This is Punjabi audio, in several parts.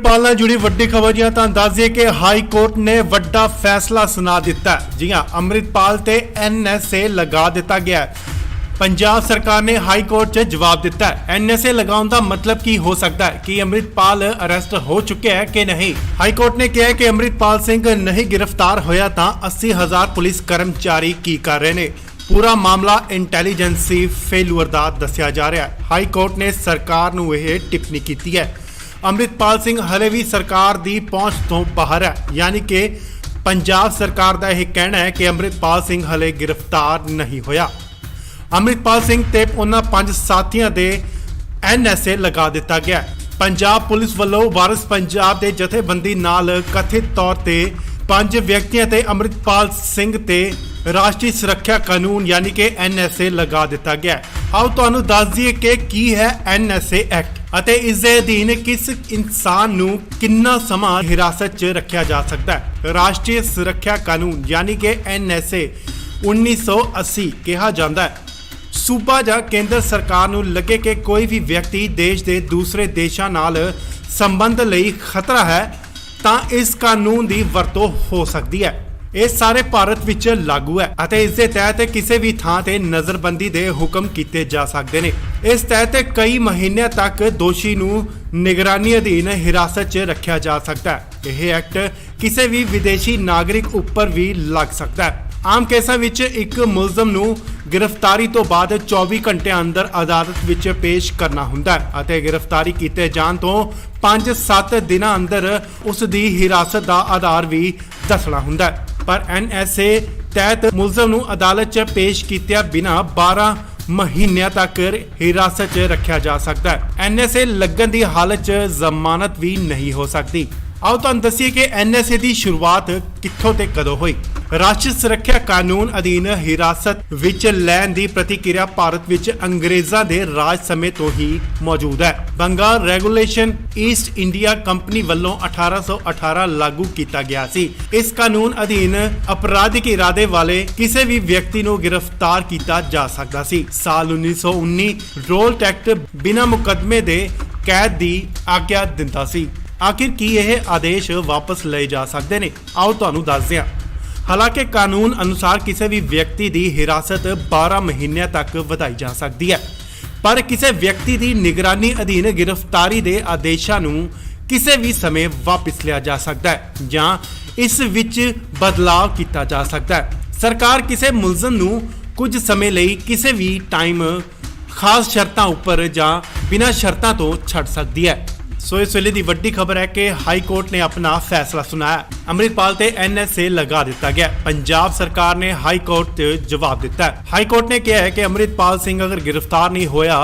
ਅੰਮ੍ਰਿਤਪਾਲ ਨਾਲ ਜੁੜੀ ਵੱਡੀ ਖਬਰ ਜੀ ਤਾਂ ਦੱਸ ਦਈਏ ਕਿ ਹਾਈ ਕੋਰਟ ਨੇ ਵੱਡਾ ਫੈਸਲਾ ਸੁਣਾ ਦਿੱਤਾ। ਜੀ ਹਾਂ, ਅੰਮ੍ਰਿਤਪਾਲ ਤੇ ਐਨਐਸਏ ਲਗਾ ਦਿੱਤਾ ਗਿਆ। पंजाब सरकार ने हाई कोर्ट च जवाब दिता है। एनएसए लगाउन दा मतलब की हो सकता है कि अमृतपाल अरेस्ट हो चुके हैं कि नहीं। हाई कोर्ट ने कहा कि अमृतपाल सिंह नहीं गिरफ्तार होया तां 80,000 पुलिस कर्मचारी की कर रहे ने। पूरा मामला इंटैलीजेंसी फेलूअर दा दस्या जा रहा है। हाई कोर्ट ने सरकार नूं यह टिप्पणी की है। अमृतपाल सिंह हले भी सरकार दी पहुंच तो बाहर है, यानी कि पंजाब सरकार दा यह कहना है कि अमृतपाल सिंह हले गिरफ्तार नहीं होया। अमृतपाल सिंह ते उन्हां 5 साथियों दे एनएसए लगा दिता गया। पंजाब पुलिस वालों वारिस पंजाब दे जथेबंदी नाल कथित तौर ते 5 व्यक्तियों ते अमृतपाल सिंह ते राष्ट्रीय सुरक्षा कानून यानी कि एनएसए लगा दिता गया। आओ तुहानूं दस दईए कि की है एनएसए एक्ट ਅਤੇ ਇਸ ਦੇ ਅਧੀਨ ਕਿਸ ਇਨਸਾਨ ਨੂੰ ਕਿੰਨਾ ਸਮਾਂ ਹਿਰਾਸਤ 'ਚ ਰੱਖਿਆ ਜਾ ਸਕਦਾ ਹੈ। ਰਾਸ਼ਟਰੀ ਸੁਰੱਖਿਆ ਕਾਨੂੰਨ ਯਾਨੀ ਕਿ एनएसए 1980 ਕਿਹਾ ਜਾਂਦਾ ਹੈ। सूबा ਜਾਂ ਕੇਂਦਰ ਸਰਕਾਰ ਨੂੰ ਲੱਗੇ ਕਿ ਕੋਈ ਵੀ ਵਿਅਕਤੀ ਦੇਸ਼ ਦੇ ਦੂਸਰੇ ਦੇਸ਼ਾਂ ਨਾਲ ਸੰਬੰਧ ਲਈ ਖਤਰਾ ਹੈ ਤਾਂ ਇਸ ਕਾਨੂੰਨ ਦੀ ਵਰਤੋਂ ਹੋ ਸਕਦੀ ਹੈ। ਇਹ ਸਾਰੇ ਭਾਰਤ ਵਿੱਚ ਲਾਗੂ ਹੈ ਅਤੇ ਇਸ ਦੇ ਤਹਿਤ ਕਿਸੇ ਵੀ ਥਾਂ ਤੇ ਨਜ਼ਰਬੰਦੀ ਦੇ ਹੁਕਮ ਕੀਤੇ ਜਾ ਸਕਦੇ ਨੇ। ਇਸ ਤਹਿਤ ਕਈ ਮਹੀਨਿਆਂ ਤੱਕ ਦੋਸ਼ੀ ਨੂੰ ਨਿਗਰਾਨੀ ਅਧੀਨ ਹਿਰਾਸਤ 'ਚ ਰੱਖਿਆ ਜਾ ਸਕਦਾ ਹੈ। ਇਹ ਐਕਟ ਕਿਸੇ ਵੀ ਵਿਦੇਸ਼ੀ ਨਾਗਰਿਕ ਉੱਪਰ ਵੀ ਲੱਗ ਸਕਦਾ ਹੈ। ਆਮ ਕੇਸਾਂ ਵਿੱਚ ਇੱਕ ਮੁਲਜ਼ਮ ਨੂੰ गिरफ्तारी तो बाद 24 घंटे अंदर अदालत विच पेश करना हुंदा है ਅਤੇ गिरफ्तारी कीते जाण तो 5-7 दिनां अंदर उस दी हिरासत का आधार भी दसना हुंदा है। पर एनएसए तहत मुलਜ਼ਮ ਨੂੰ अदालत च पेश कीते बिना 12 महीनों तक हिरासत च रखा जा सकता है। एनएसए लगन की हालत च जमानत भी नहीं हो सकती। आओ तुहानूं दस्सीए कि एनएसए की शुरुआत कित्थों ते कदों हुई। राष्ट्रीय सुरक्षा कानून अधीन हिरासत विच लैण दी प्रतिक्रिया भारत विच अंग्रेज़ां दे राज समय तो ही मौजूद है। Bengal regulation East India company वालों 1818 लागू किया गया सी। इस कानून अधीन अपराधिक इरादे वाले किसी भी व्यक्ति को गिरफ्तार किया जा सकता सी। साल 1919 रोल्ट एक्ट बिना मुकदमे दे कैद की आग्या दिंदा सी। आखिर की यह आदेश वापस ले जा सकते हैं? आओ तुहानूं दस दियां। हालांकि कानून अनुसार किसी भी व्यक्ति की हिरासत 12 महीनों तक वधाई जा सकती है, पर किसी व्यक्ति की निगरानी अधीन गिरफ्तारी के आदेशों नूं किसी भी समय वापस लिया जा सकता है जां इस विच बदलाव किया जा सकता है। सरकार किसी मुलਜ਼ਮ नूं कुछ समय लई किसी भी टाइम खास शर्तां उपर जां बिना शर्तां तो छड़ सकती है। सो इस वेले की वड्डी खबर है कि हाई कोर्ट ने अपना फैसला सुनाया। अमृतपाल ते एनएसए लगा दिता गया। पंजाब सरकार ने हाई कोर्ट से जवाब दिता है। हाई कोर्ट ने कहा है कि अमृतपाल सिंह अगर गिरफ्तार नहीं होया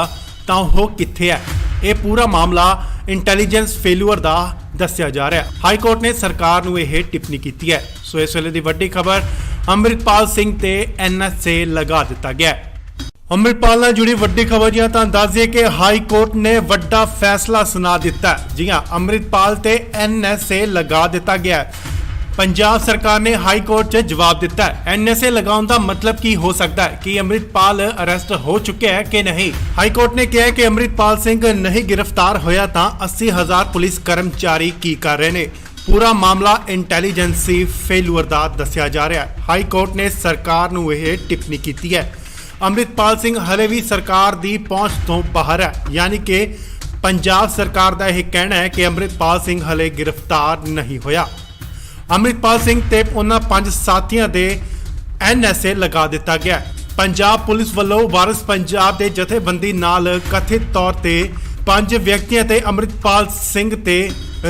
तो वो कित्थे है। ये पूरा मामला इंटैलीजेंस फेलूअर का दस्या जा रहा है। हाई कोर्ट ने सरकार नूं यह टिप्पणी की है। सो इस वेले की वड्डी खबर अमृतपाल सिंह ते एनएसए लगा दिता गया। अमृतपाल ਨਾਲ जुड़ी ਵੱਡੀ खबर जी ਤਾਂ ਦੱਸ ਦਈਏ ਕਿ हाई कोर्ट ने ਵੱਡਾ फैसला सुना दिता है। जी हाँ, अमृतपाल ते एनएसए लगा दिता गया है। पंजाब सरकार ने हाई कोर्ट च जवाब दिता है। एनएसए लगाउन दा मतलब की हो सकता है कि अमृतपाल अरेस्ट हो चुके हैं कि नहीं। हाई कोर्ट ने कहा कि अमृतपाल सिंह नहीं गिरफ्तार होया तां 80,000 पुलिस कर्मचारी की कर रहे ने। पूरा मामला इंटैलीजेंसी फेलूअर का दस्या जा रहा है। हाई कोर्ट ने सरकार नूं यह टिप्पणी की है। अमृतपाल सिंह हले भी सरकार की पहुंच तो बाहर है, यानी कि पंजाब सरकार का यह कहना है कि अमृतपाल सिंह हले गिरफ्तार नहीं होया। अमृतपाल सिंह ते उन्हां 5 साथियों दे एनएसए लगा दिता गया। पंजाब पुलिस वालों वारिस पंजाब दे जथेबंदी नाल कथित तौर ते 5 व्यक्तियों ते अमृतपाल सिंह ते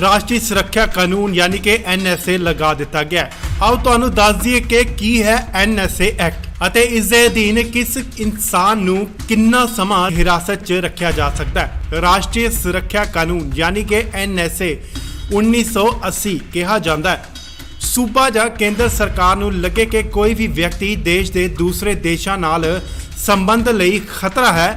राष्ट्रीय सुरक्षा कानून यानी कि एनएसए लगा दिता गया। आओ तुहानूं दस दईए कि की है एनएसए एक्ट ਅਤੇ ਇਸ ਦੇ ਅਧੀਨ ਕਿਸ ਇਨਸਾਨ ਨੂੰ ਕਿੰਨਾ ਸਮਾਂ ਹਿਰਾਸਤ 'ਚ ਰੱਖਿਆ ਜਾ ਸਕਦਾ ਹੈ। ਰਾਸ਼ਟਰੀ ਸੁਰੱਖਿਆ ਕਾਨੂੰਨ ਯਾਨੀ ਕਿ एनएसए 1980 ਕਿਹਾ ਜਾਂਦਾ ਹੈ। ਸੂਬਾ ਜਾਂ ਕੇਂਦਰ ਸਰਕਾਰ ਨੂੰ ਲੱਗੇ ਕਿ ਕੋਈ ਵੀ ਵਿਅਕਤੀ ਦੇਸ਼ ਦੇ ਦੂਸਰੇ ਦੇਸ਼ਾਂ ਨਾਲ ਸੰਬੰਧ ਲਈ ਖਤਰਾ ਹੈ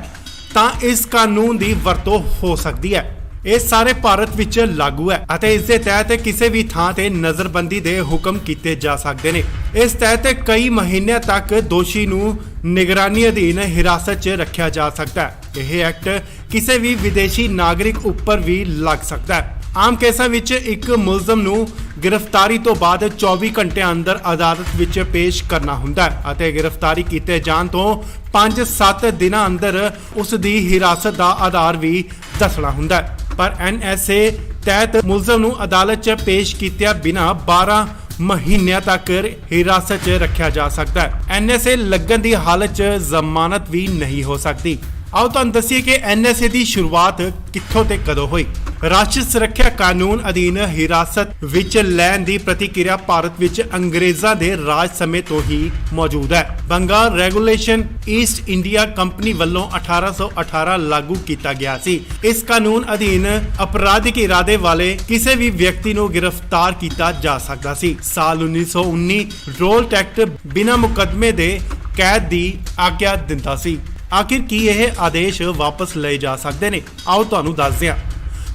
ਤਾਂ ਇਸ ਕਾਨੂੰਨ ਦੀ ਵਰਤੋਂ ਹੋ ਸਕਦੀ ਹੈ। ਇਹ ਸਾਰੇ ਭਾਰਤ ਵਿੱਚ ਲਾਗੂ ਹੈ ਅਤੇ ਇਸ ਦੇ ਤਹਿਤ ਕਿਸੇ ਵੀ ਥਾਂ ਤੇ ਨਜ਼ਰਬੰਦੀ ਦੇ ਹੁਕਮ ਕੀਤੇ ਜਾ ਸਕਦੇ ਨੇ। ਇਸ ਤਹਿਤ ਕਈ ਮਹੀਨਿਆਂ ਤੱਕ ਦੋਸ਼ੀ ਨੂੰ ਨਿਗਰਾਨੀ ਅਧੀਨ ਹਿਰਾਸਤ 'ਚ ਰੱਖਿਆ ਜਾ ਸਕਦਾ ਹੈ। ਇਹ ਐਕਟ ਕਿਸੇ ਵੀ ਵਿਦੇਸ਼ੀ ਨਾਗਰਿਕ ਉੱਪਰ ਵੀ ਲੱਗ ਸਕਦਾ ਹੈ। ਆਮ ਕੇਸਾਂ ਵਿੱਚ ਇੱਕ ਮੁਲਜ਼ਮ ਨੂੰ ਗ੍ਰਿਫਤਾਰੀ ਤੋਂ ਬਾਅਦ 24 ਘੰਟਿਆਂ ਅੰਦਰ ਅਦਾਲਤ ਵਿੱਚ ਪੇਸ਼ ਕਰਨਾ ਹੁੰਦਾ ਹੈ ਅਤੇ ਗ੍ਰਿਫਤਾਰੀ ਕੀਤੇ ਜਾਣ ਤੋਂ 5-7 ਦਿਨਾਂ ਅੰਦਰ ਉਸ ਦੀ ਹਿਰਾਸਤ ਦਾ ਆਧਾਰ ਵੀ ਦੱਸਣਾ ਹੁੰਦਾ ਹੈ। ਪਰ NSA ਤਹਿਤ ਮੁਲਜ਼ਮ ਨੂੰ ਅਦਾਲਤ 'ਚ ਪੇਸ਼ ਕੀਤਿਆਂ ਬਿਨਾਂ 12 ਮਹੀਨਿਆਂ ਤੱਕ ਹਿਰਾਸਤ 'ਚ ਰੱਖਿਆ ਜਾ ਸਕਦਾ ਹੈ। NSA ਲੱਗਣ ਦੀ ਹਾਲਤ 'ਚ ਜ਼ਮਾਨਤ ਵੀ ਨਹੀਂ ਹੋ ਸਕਦੀ। ਆਓ ਤੁਹਾਨੂੰ ਦੱਸੀਏ ਕਿ NSA ਦੀ ਸ਼ੁਰੂਆਤ ਕਿੱਥੋਂ ਤੇ ਕਦੋਂ ਹੋਈ। ਰਾਸ਼ਟਰੀ ਸੁਰੱਖਿਆ ਕਾਨੂੰਨ ਅਧੀਨ ਹਿਰਾਸਤ ਵਿੱਚ ਲੈਣ ਦੀ ਪ੍ਰਤੀਕਿਰਿਆ ਭਾਰਤ ਵਿੱਚ ਅੰਗਰੇਜ਼ਾਂ ਦੇ ਰਾਜ ਸਮੇਂ ਤੋਂ ਹੀ ਮੌਜੂਦ ਹੈ। Bengal regulation East India company ਵੱਲੋਂ 1818 ਲਾਗੂ ਕੀਤਾ ਗਿਆ ਸੀ। ਇਸ ਕਾਨੂੰਨ ਅਧੀਨ ਅਪਰਾਧਿਕ ਇਰਾਦੇ ਵਾਲੇ ਕਿਸੇ ਵੀ ਵਿਅਕਤੀ ਨੂੰ ਗ੍ਰਿਫਤਾਰ ਕੀਤਾ ਜਾ ਸਕਦਾ ਸੀ। ਸਾਲ 1919 ਰੋਲ ਐਕਟ ਬਿਨਾਂ ਮੁਕੱਦਮੇ ਦੇ ਕੈਦ ਦੀ ਆਗਿਆ ਦਿੰਦਾ ਸੀ। ਆਖਿਰ ਕੀ ਇਹ ਆਦੇਸ਼ ਵਾਪਸ ਲਏ ਜਾ ਸਕਦੇ ਨੇ? ਆਓ ਤੁਹਾਨੂੰ ਦੱਸਦੇ ਹਾਂ।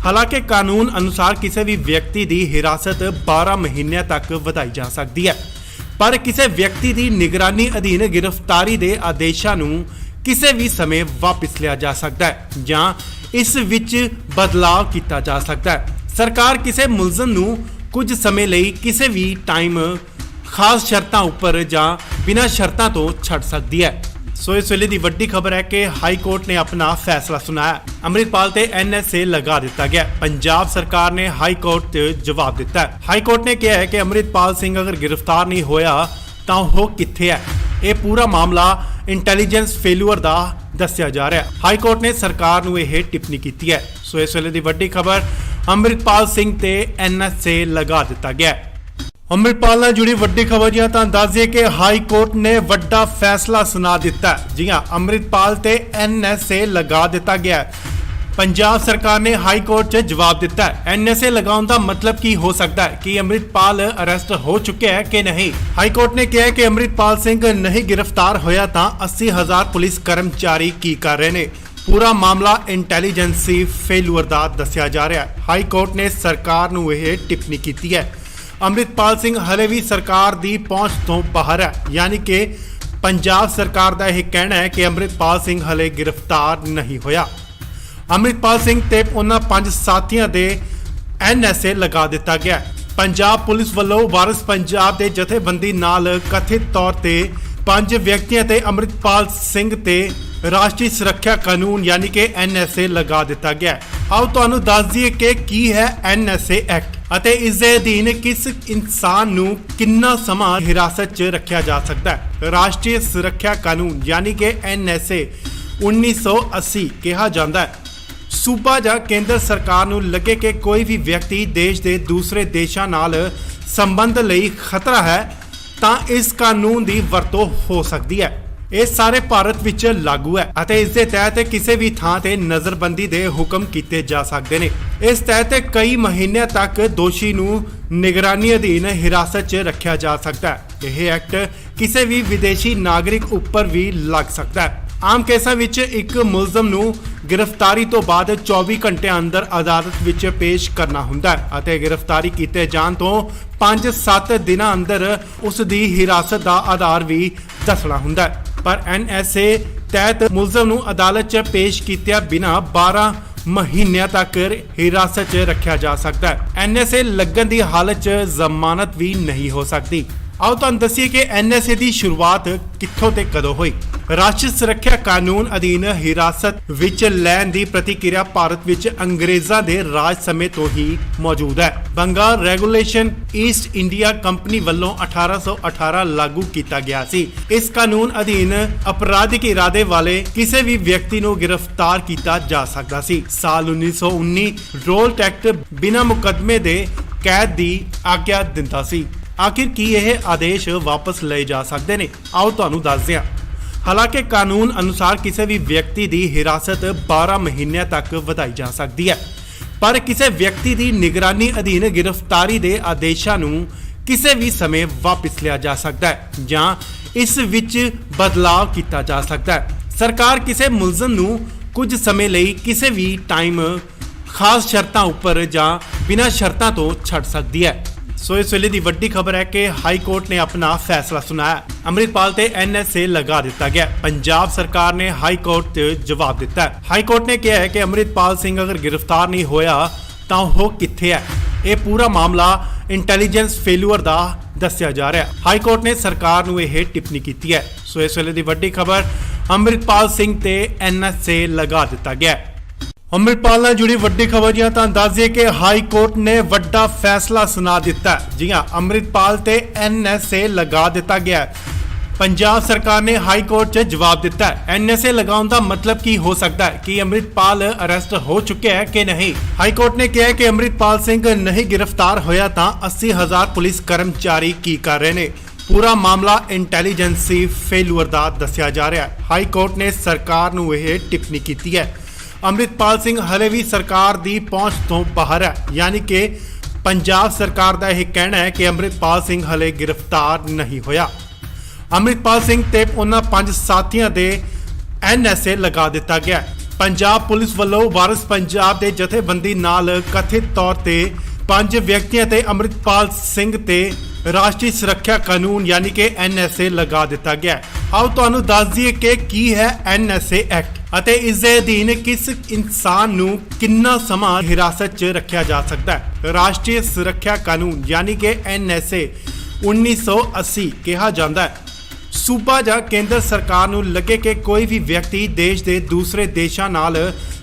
ਹਾਲਾਂਕਿ ਕਾਨੂੰਨ ਅਨੁਸਾਰ ਕਿਸੇ ਵੀ ਵਿਅਕਤੀ ਦੀ ਹਿਰਾਸਤ 12 ਮਹੀਨਿਆਂ ਤੱਕ ਵਧਾਈ ਜਾ ਸਕਦੀ ਹੈ, ਪਰ ਕਿਸੇ ਵਿਅਕਤੀ ਦੀ ਨਿਗਰਾਨੀ ਅਧੀਨ ਗ੍ਰਿਫਤਾਰੀ ਦੇ ਆਦੇਸ਼ਾਂ ਨੂੰ ਕਿਸੇ ਵੀ ਸਮੇਂ ਵਾਪਸ ਲਿਆ ਜਾ ਸਕਦਾ ਹੈ ਜਾਂ ਇਸ ਵਿੱਚ ਬਦਲਾਅ ਕੀਤਾ ਜਾ ਸਕਦਾ ਹੈ। ਸਰਕਾਰ ਕਿਸੇ ਮੁਲਜ਼ਮ ਨੂੰ ਕੁਝ ਸਮੇਂ ਲਈ ਕਿਸੇ ਵੀ ਟਾਈਮ ਖਾਸ ਸ਼ਰਤਾਂ ਉੱਪਰ ਜਾਂ ਬਿਨਾਂ ਸ਼ਰਤਾਂ ਤੋਂ ਛੱਡ ਸਕਦੀ ਹੈ। ਸੋ ਇਸ ਵੇਲੇ ਦੀ ਵੱਡੀ ਖਬਰ ਹੈ ਕਿ ਹਾਈ ਕੋਰਟ ਨੇ ਆਪਣਾ ਫੈਸਲਾ ਸੁਣਾਇਆ। ਅੰਮ੍ਰਿਤਪਾਲ ਤੇ NSA ਲਗਾ ਦਿੱਤਾ ਗਿਆ। ਪੰਜਾਬ ਸਰਕਾਰ ਨੇ ਹਾਈ ਕੋਰਟ ਤੇ ਜਵਾਬ ਦਿੱਤਾ ਹੈ। ਹਾਈ ਕੋਰਟ ਨੇ ਕਿਹਾ ਹੈ ਕਿ ਅੰਮ੍ਰਿਤਪਾਲ ਸਿੰਘ ਅਗਰ ਗ੍ਰਿਫਤਾਰ ਨਹੀਂ ਹੋਇਆ ਤਾਂ ਉਹ ਕਿੱਥੇ ਹੈ। ਇਹ ਪੂਰਾ ਮਾਮਲਾ ਇੰਟੈਲੀਜੈਂਸ ਫੇਲਿਅਰ ਦਾ ਦੱਸਿਆ ਜਾ ਰਿਹਾ ਹੈ। ਹਾਈ ਕੋਰਟ ਨੇ ਸਰਕਾਰ ਨੂੰ ਇਹ ਟਿੱਪਣੀ ਕੀਤੀ ਹੈ। ਸੋ ਇਸ ਵੇਲੇ ਦੀ ਵੱਡੀ ਖਬਰ, ਅੰਮ੍ਰਿਤਪਾਲ ਸਿੰਘ ਤੇ NSA ਲਗਾ ਦਿੱਤਾ ਗਿਆ। ਅੰਮ੍ਰਿਤਪਾਲ ਨਾਲ ਜੁੜੀ ਵੱਡੀ ਖਬਰ ਜੀ ਤਾਂ ਦੱਸ ਦਈਏ ਕਿ ਹਾਈ ਕੋਰਟ ਨੇ ਵੱਡਾ ਫੈਸਲਾ ਸੁਣਾ ਦਿੱਤਾ। ਜੀ ਹਾਂ, ਅੰਮ੍ਰਿਤਪਾਲ ਤੇ NSA ਲਗਾ ਦਿੱਤਾ ਗਿਆ। ਪੰਜਾਬ ਸਰਕਾਰ ਨੇ ਹਾਈ ਕੋਰਟ 'ਚ ਜਵਾਬ ਦਿੱਤਾ। NSA ਲਗਾਉਣ ਦਾ ਮਤਲਬ ਕੀ ਹੋ ਸਕਦਾ ਹੈ ਕਿ ਅੰਮ੍ਰਿਤਪਾਲ ਅਰੈਸਟ ਹੋ ਚੁੱਕਿਆ ਹੈ ਕਿ ਨਹੀਂ। ਹਾਈ ਕੋਰਟ ਨੇ ਕਿਹਾ ਕਿ ਅੰਮ੍ਰਿਤਪਾਲ ਸਿੰਘ ਨਹੀਂ ਗ੍ਰਿਫਤਾਰ ਹੋਇਆ ਤਾਂ 80,000 ਪੁਲਿਸ ਕਰਮਚਾਰੀ ਕੀ ਕਰ ਰਹੇ ਨੇ। ਪੂਰਾ ਮਾਮਲਾ ਇੰਟੈਲੀਜੈਂਸੀ ਫੇਲਿਅਰ ਦਾ ਦੱਸਿਆ ਜਾ ਰਿਹਾ ਹੈ। ਹਾਈ ਕੋਰਟ ਨੇ ਸਰਕਾਰ ਨੂੰ ਇਹ ਟਿੱਪਣੀ ਕੀਤੀ ਹੈ। ਅੰਮ੍ਰਿਤਪਾਲ ਸਿੰਘ ਹਲੇ ਵੀ ਸਰਕਾਰ ਦੀ ਪਹੁੰਚ ਤੋਂ ਬਾਹਰ ਹੈ, ਯਾਨੀ ਕਿ ਪੰਜਾਬ ਸਰਕਾਰ ਦਾ ਇਹ ਕਹਿਣਾ ਹੈ ਕਿ ਅੰਮ੍ਰਿਤਪਾਲ ਸਿੰਘ ਹਲੇ ਗ੍ਰਿਫਤਾਰ ਨਹੀਂ ਹੋਇਆ। ਅੰਮ੍ਰਿਤਪਾਲ ਸਿੰਘ ਤੇ ਉਹਨਾਂ 5 ਸਾਥੀਆਂ ਦੇ NSA ਲਗਾ ਦਿੱਤਾ ਗਿਆ। ਪੰਜਾਬ ਪੁਲਿਸ ਵੱਲੋਂ ਵਾਰਿਸ ਪੰਜਾਬ ਦੇ ਜਥੇਬੰਦੀ ਨਾਲ ਕਥਿਤ ਤੌਰ ਤੇ 5 ਵਿਅਕਤੀਆਂ ਤੇ ਅੰਮ੍ਰਿਤਪਾਲ ਸਿੰਘ ਤੇ ਰਾਸ਼ਟਰੀ ਸੁਰੱਖਿਆ ਕਾਨੂੰਨ ਯਾਨੀ ਕਿ NSA ਲਗਾ ਦਿੱਤਾ ਗਿਆ। ਆਓ ਤੁਹਾਨੂੰ ਦੱਸ ਦਈਏ ਕਿ ਕੀ ਹੈ NSA ਐਕਟ ਅਤੇ ਇਸ ਦੇ ਅਧੀਨ ਕਿਸ ਇਨਸਾਨ ਨੂੰ ਕਿੰਨਾ ਸਮਾਂ ਹਿਰਾਸਤ 'ਚ ਰੱਖਿਆ ਜਾ ਸਕਦਾ ਹੈ। ਰਾਸ਼ਟਰੀ ਸੁਰੱਖਿਆ ਕਾਨੂੰਨ ਯਾਨੀ ਕਿ NSA 1980 ਕਿਹਾ ਜਾਂਦਾ ਹੈ। ਸੂਬਾ ਜਾਂ ਕੇਂਦਰ ਸਰਕਾਰ ਨੂੰ ਲੱਗੇ ਕਿ ਕੋਈ ਵੀ ਵਿਅਕਤੀ ਦੇਸ਼ ਦੇ ਦੂਸਰੇ ਦੇਸ਼ਾਂ ਨਾਲ ਸੰਬੰਧ ਲਈ ਖਤਰਾ ਹੈ ਤਾਂ ਇਸ ਕਾਨੂੰਨ ਦੀ ਵਰਤੋਂ ਹੋ ਸਕਦੀ ਹੈ। ਇਹ ਸਾਰੇ ਭਾਰਤ ਵਿੱਚ ਲਾਗੂ ਹੈ ਅਤੇ ਇਸ ਦੇ ਤਹਿਤ ਕਿਸੇ ਵੀ ਥਾਂ ਤੇ ਨਜ਼ਰਬੰਦੀ ਦੇ ਹੁਕਮ ਕੀਤੇ ਜਾ ਸਕਦੇ ਨੇ। ਇਸ ਤਹਿਤ ਕਈ ਮਹੀਨਿਆਂ ਤੱਕ ਦੋਸ਼ੀ ਨੂੰ ਨਿਗਰਾਨੀ ਅਧੀਨ ਹਿਰਾਸਤ 'ਚ ਰੱਖਿਆ ਜਾ ਸਕਦਾ ਹੈ। ਇਹ ਐਕਟ ਕਿਸੇ ਵੀ ਵਿਦੇਸ਼ੀ ਨਾਗਰਿਕ ਉੱਪਰ ਵੀ ਲੱਗ ਸਕਦਾ ਹੈ। ਆਮ ਕੇਸਾਂ ਵਿੱਚ ਇੱਕ ਮੁਲਜ਼ਮ ਨੂੰ ਗ੍ਰਿਫਤਾਰੀ ਤੋਂ ਬਾਅਦ 24 ਘੰਟਿਆਂ ਅੰਦਰ ਅਦਾਲਤ ਵਿੱਚ ਪੇਸ਼ ਕਰਨਾ ਹੁੰਦਾ ਹੈ ਅਤੇ ਗ੍ਰਿਫਤਾਰੀ ਕੀਤੇ ਜਾਣ ਤੋਂ 5-7 ਦਿਨਾਂ ਅੰਦਰ ਉਸ ਦੀ ਹਿਰਾਸਤ ਦਾ ਆਧਾਰ ਵੀ ਦੱਸਣਾ ਹੁੰਦਾ ਹੈ। ਪਰ NSA ਤਹਿਤ ਮੁਲਜ਼ਮ ਨੂੰ ਅਦਾਲਤ 'ਚ ਪੇਸ਼ ਕੀਤਿਆਂ ਬਿਨਾਂ 12 ਮਹੀਨਿਆਂ ਤੱਕ ਹਿਰਾਸਤ 'ਚ ਰੱਖਿਆ ਜਾ ਸਕਦਾ ਹੈ। NSA ਲੱਗਣ ਦੀ ਹਾਲਤ 'ਚ ਜ਼ਮਾਨਤ ਵੀ ਨਹੀਂ ਹੋ ਸਕਦੀ। ਆਓ ਤੁਹਾਨੂੰ ਦੱਸੀਏ ਕਿ NSA ਦੀ ਸ਼ੁਰੂਆਤ ਕਿੱਥੋਂ ਤੇ ਕਦੋਂ ਹੋਈ। ਰਾਸ਼ਟਰੀ ਸੁਰੱਖਿਆ ਕਾਨੂੰਨ ਅਧੀਨ ਹਿਰਾਸਤ ਵਿੱਚ ਲੈਣ ਦੀ ਪ੍ਰਤੀਕਿਰਿਆ ਭਾਰਤ ਵਿੱਚ ਅੰਗਰੇਜ਼ਾਂ ਦੇ ਰਾਜ ਸਮੇਂ ਤੋਂ ਹੀ ਮੌਜੂਦ ਹੈ। Bengal regulation East India company ਵੱਲੋਂ 1818 ਲਾਗੂ ਕੀਤਾ ਗਿਆ ਸੀ। ਇਸ ਕਾਨੂੰਨ ਅਧੀਨ ਅਪਰਾਧਿਕ ਇਰਾਦੇ ਵਾਲੇ ਕਿਸੇ ਵੀ ਵਿਅਕਤੀ ਨੂੰ ਗ੍ਰਿਫਤਾਰ ਕੀਤਾ ਜਾ ਸਕਦਾ ਸੀ। ਸਾਲ 1919 ਰੋਲ ਐਕਟ ਬਿਨਾਂ ਮੁਕੱਦਮੇ ਦੇ ਕੈਦ ਦੀ ਆਗਿਆ ਦਿੰਦਾ ਸੀ। ਆਖਿਰ ਕੀ ਇਹ ਆਦੇਸ਼ ਵਾਪਸ ਲਏ ਜਾ ਸਕਦੇ ਨੇ? ਆਓ ਤੁਹਾਨੂੰ ਦੱਸਦੇ ਹਾਂ। ਹਾਲਾਂਕਿ ਕਾਨੂੰਨ ਅਨੁਸਾਰ ਕਿਸੇ ਵੀ ਵਿਅਕਤੀ ਦੀ ਹਿਰਾਸਤ 12 ਮਹੀਨਿਆਂ ਤੱਕ ਵਧਾਈ ਜਾ ਸਕਦੀ ਹੈ, ਪਰ ਕਿਸੇ ਵਿਅਕਤੀ ਦੀ ਨਿਗਰਾਨੀ ਅਧੀਨ ਗ੍ਰਿਫਤਾਰੀ ਦੇ ਆਦੇਸ਼ਾਂ ਨੂੰ ਕਿਸੇ ਵੀ ਸਮੇਂ ਵਾਪਸ ਲਿਆ ਜਾ ਸਕਦਾ ਹੈ ਜਾਂ ਇਸ ਵਿੱਚ ਬਦਲਾਅ ਕੀਤਾ ਜਾ ਸਕਦਾ ਹੈ। ਸਰਕਾਰ ਕਿਸੇ ਮੁਲਜ਼ਮ ਨੂੰ ਕੁਝ ਸਮੇਂ ਲਈ ਕਿਸੇ ਵੀ ਟਾਈਮ ਖਾਸ ਸ਼ਰਤਾਂ ਉੱਪਰ ਜਾਂ ਬਿਨਾਂ ਸ਼ਰਤਾਂ ਤੋਂ ਛੱਡ ਸਕਦੀ ਹੈ। ਸੋ ਇਸ ਵੇਲੇ ਦੀ ਵੱਡੀ ਖਬਰ ਹੈ ਕਿ ਹਾਈ ਕੋਰਟ ਨੇ ਆਪਣਾ ਫੈਸਲਾ ਸੁਣਾਇਆ। ਅੰਮ੍ਰਿਤਪਾਲ ਤੇ NSA ਲਗਾ ਦਿੱਤਾ ਗਿਆ। ਪੰਜਾਬ ਸਰਕਾਰ ਨੇ ਹਾਈ ਕੋਰਟ 'ਚ ਜਵਾਬ ਦਿੱਤਾ। ਹਾਈ ਕੋਰਟ ਨੇ ਕਿਹਾ ਹੈ ਕਿ ਅੰਮ੍ਰਿਤਪਾਲ ਸਿੰਘ ਅਗਰ ਗ੍ਰਿਫਤਾਰ ਨਹੀਂ ਹੋਇਆ ਤਾਂ ਉਹ ਕਿੱਥੇ ਹੈ। ਇਹ ਪੂਰਾ ਮਾਮਲਾ ਇੰਟੈਲੀਜੈਂਸ ਫੇਲੂਅਰ ਦਾ ਦੱਸਿਆ ਜਾ ਰਿਹਾ ਹੈ। ਹਾਈ ਕੋਰਟ ਨੇ ਸਰਕਾਰ ਨੂੰ ਇਹ ਟਿੱਪਣੀ ਕੀਤੀ ਹੈ। ਸੋ ਇਸ ਵੇਲੇ ਦੀ ਵੱਡੀ ਖਬਰ, ਅੰਮ੍ਰਿਤਪਾਲ ਸਿੰਘ ਤੇ ਐਨਐਸਏ ਲਗਾ ਦਿੱਤਾ ਗਿਆ ਹੈ। ਅੰਮ੍ਰਿਤਪਾਲ ਨਾਲ जुड़ी ਵੱਡੀ ਖਬਰ ਜੀ ਤਾਂ ਦੱਸ ਦਈਏ ਕਿ ਹਾਈ ਕੋਰਟ ਨੇ ਵੱਡਾ ਫੈਸਲਾ ਸੁਣਾ ਦਿੱਤਾ। ਜੀ ਹਾਂ, ਅੰਮ੍ਰਿਤਪਾਲ ਤੇ ਐਨਐਸਏ ਲਗਾ ਦਿੱਤਾ ਗਿਆ ਹੈ। ਪੰਜਾਬ ਸਰਕਾਰ ਨੇ ਹਾਈ ਕੋਰਟ 'ਚ ਜਵਾਬ ਦਿੱਤਾ ਹੈ। ਐਨਐਸਏ ਲਗਾਉਣ ਦਾ ਮਤਲਬ ਕੀ ਹੋ ਸਕਦਾ ਹੈ ਕਿ ਅੰਮ੍ਰਿਤਪਾਲ ਅਰੈਸਟ ਹੋ ਚੁੱਕਿਆ ਹੈ ਕਿ ਨਹੀਂ। ਹਾਈ ਕੋਰਟ ਨੇ ਕਿਹਾ ਹੈ ਕਿ ਅੰਮ੍ਰਿਤਪਾਲ ਸਿੰਘ ਨਹੀਂ ਗ੍ਰਿਫਤਾਰ ਹੋਇਆ ਤਾਂ 80,000 ਪੁਲਿਸ ਕਰਮਚਾਰੀ ਕੀ ਕਰ ਰਹੇ ਨੇ। ਪੂਰਾ ਮਾਮਲਾ ਇੰਟੈਲੀਜੈਂਸੀ ਫੇਲੂਅਰ ਦਾ ਦੱਸਿਆ ਜਾ ਰਿਹਾ ਹੈ। ਹਾਈ ਕੋਰਟ ਨੇ ਸਰਕਾਰ ਨੂੰ ਇਹ ਟਿੱਪਣੀ ਕੀਤੀ ਹੈ। ਅੰਮ੍ਰਿਤਪਾਲ ਸਿੰਘ ਹਲੇ ਵੀ ਸਰਕਾਰ ਦੀ ਪਹੁੰਚ ਤੋਂ ਬਾਹਰ ਹੈ, ਯਾਨੀ ਕਿ ਪੰਜਾਬ ਸਰਕਾਰ ਦਾ ਇਹ ਕਹਿਣਾ ਹੈ ਕਿ ਅੰਮ੍ਰਿਤਪਾਲ ਸਿੰਘ ਹਲੇ ਗ੍ਰਿਫਤਾਰ ਨਹੀਂ ਹੋਇਆ। ਅੰਮ੍ਰਿਤਪਾਲ ਸਿੰਘ ਤੇ ਉਹਨਾਂ 5 ਸਾਥੀਆਂ ਦੇ ਐਨਐਸਏ ਲਗਾ ਦਿੱਤਾ ਗਿਆ। ਪੰਜਾਬ ਪੁਲਿਸ ਵੱਲੋਂ ਵਾਰਿਸ ਪੰਜਾਬ ਦੇ ਜਥੇਬੰਦੀ ਨਾਲ ਕਥਿਤ ਤੌਰ ਤੇ 5 ਵਿਅਕਤੀਆਂ ਤੇ ਅੰਮ੍ਰਿਤਪਾਲ ਸਿੰਘ ਤੇ ਰਾਸ਼ਟਰੀ ਸੁਰੱਖਿਆ ਕਾਨੂੰਨ ਯਾਨੀ ਕਿ ਐਨਐਸਏ ਲਗਾ ਦਿੱਤਾ ਗਿਆ। ਆਓ ਤੁਹਾਨੂੰ ਦੱਸ ਦਈਏ ਕਿ ਕੀ ਹੈ ਐਨਐਸਏ ਐਕਟ ਅਤੇ ਇਸ ਦੇ ਅਧੀਨ ਕਿਸ ਇਨਸਾਨ ਨੂੰ ਕਿੰਨਾ ਸਮਾਂ ਹਿਰਾਸਤ 'ਚ ਰੱਖਿਆ ਜਾ ਸਕਦਾ ਹੈ। ਰਾਸ਼ਟਰੀ ਸੁਰੱਖਿਆ ਕਾਨੂੰਨ ਯਾਨੀ ਕਿ ਐਨਐਸਏ 1980 ਕਿਹਾ ਜਾਂਦਾ ਹੈ। ਸੂਬਾ ਜਾਂ ਕੇਂਦਰ ਸਰਕਾਰ ਨੂੰ ਲੱਗੇ ਕਿ ਕੋਈ ਵੀ ਵਿਅਕਤੀ ਦੇਸ਼ ਦੇ ਦੂਸਰੇ ਦੇਸ਼ਾਂ ਨਾਲ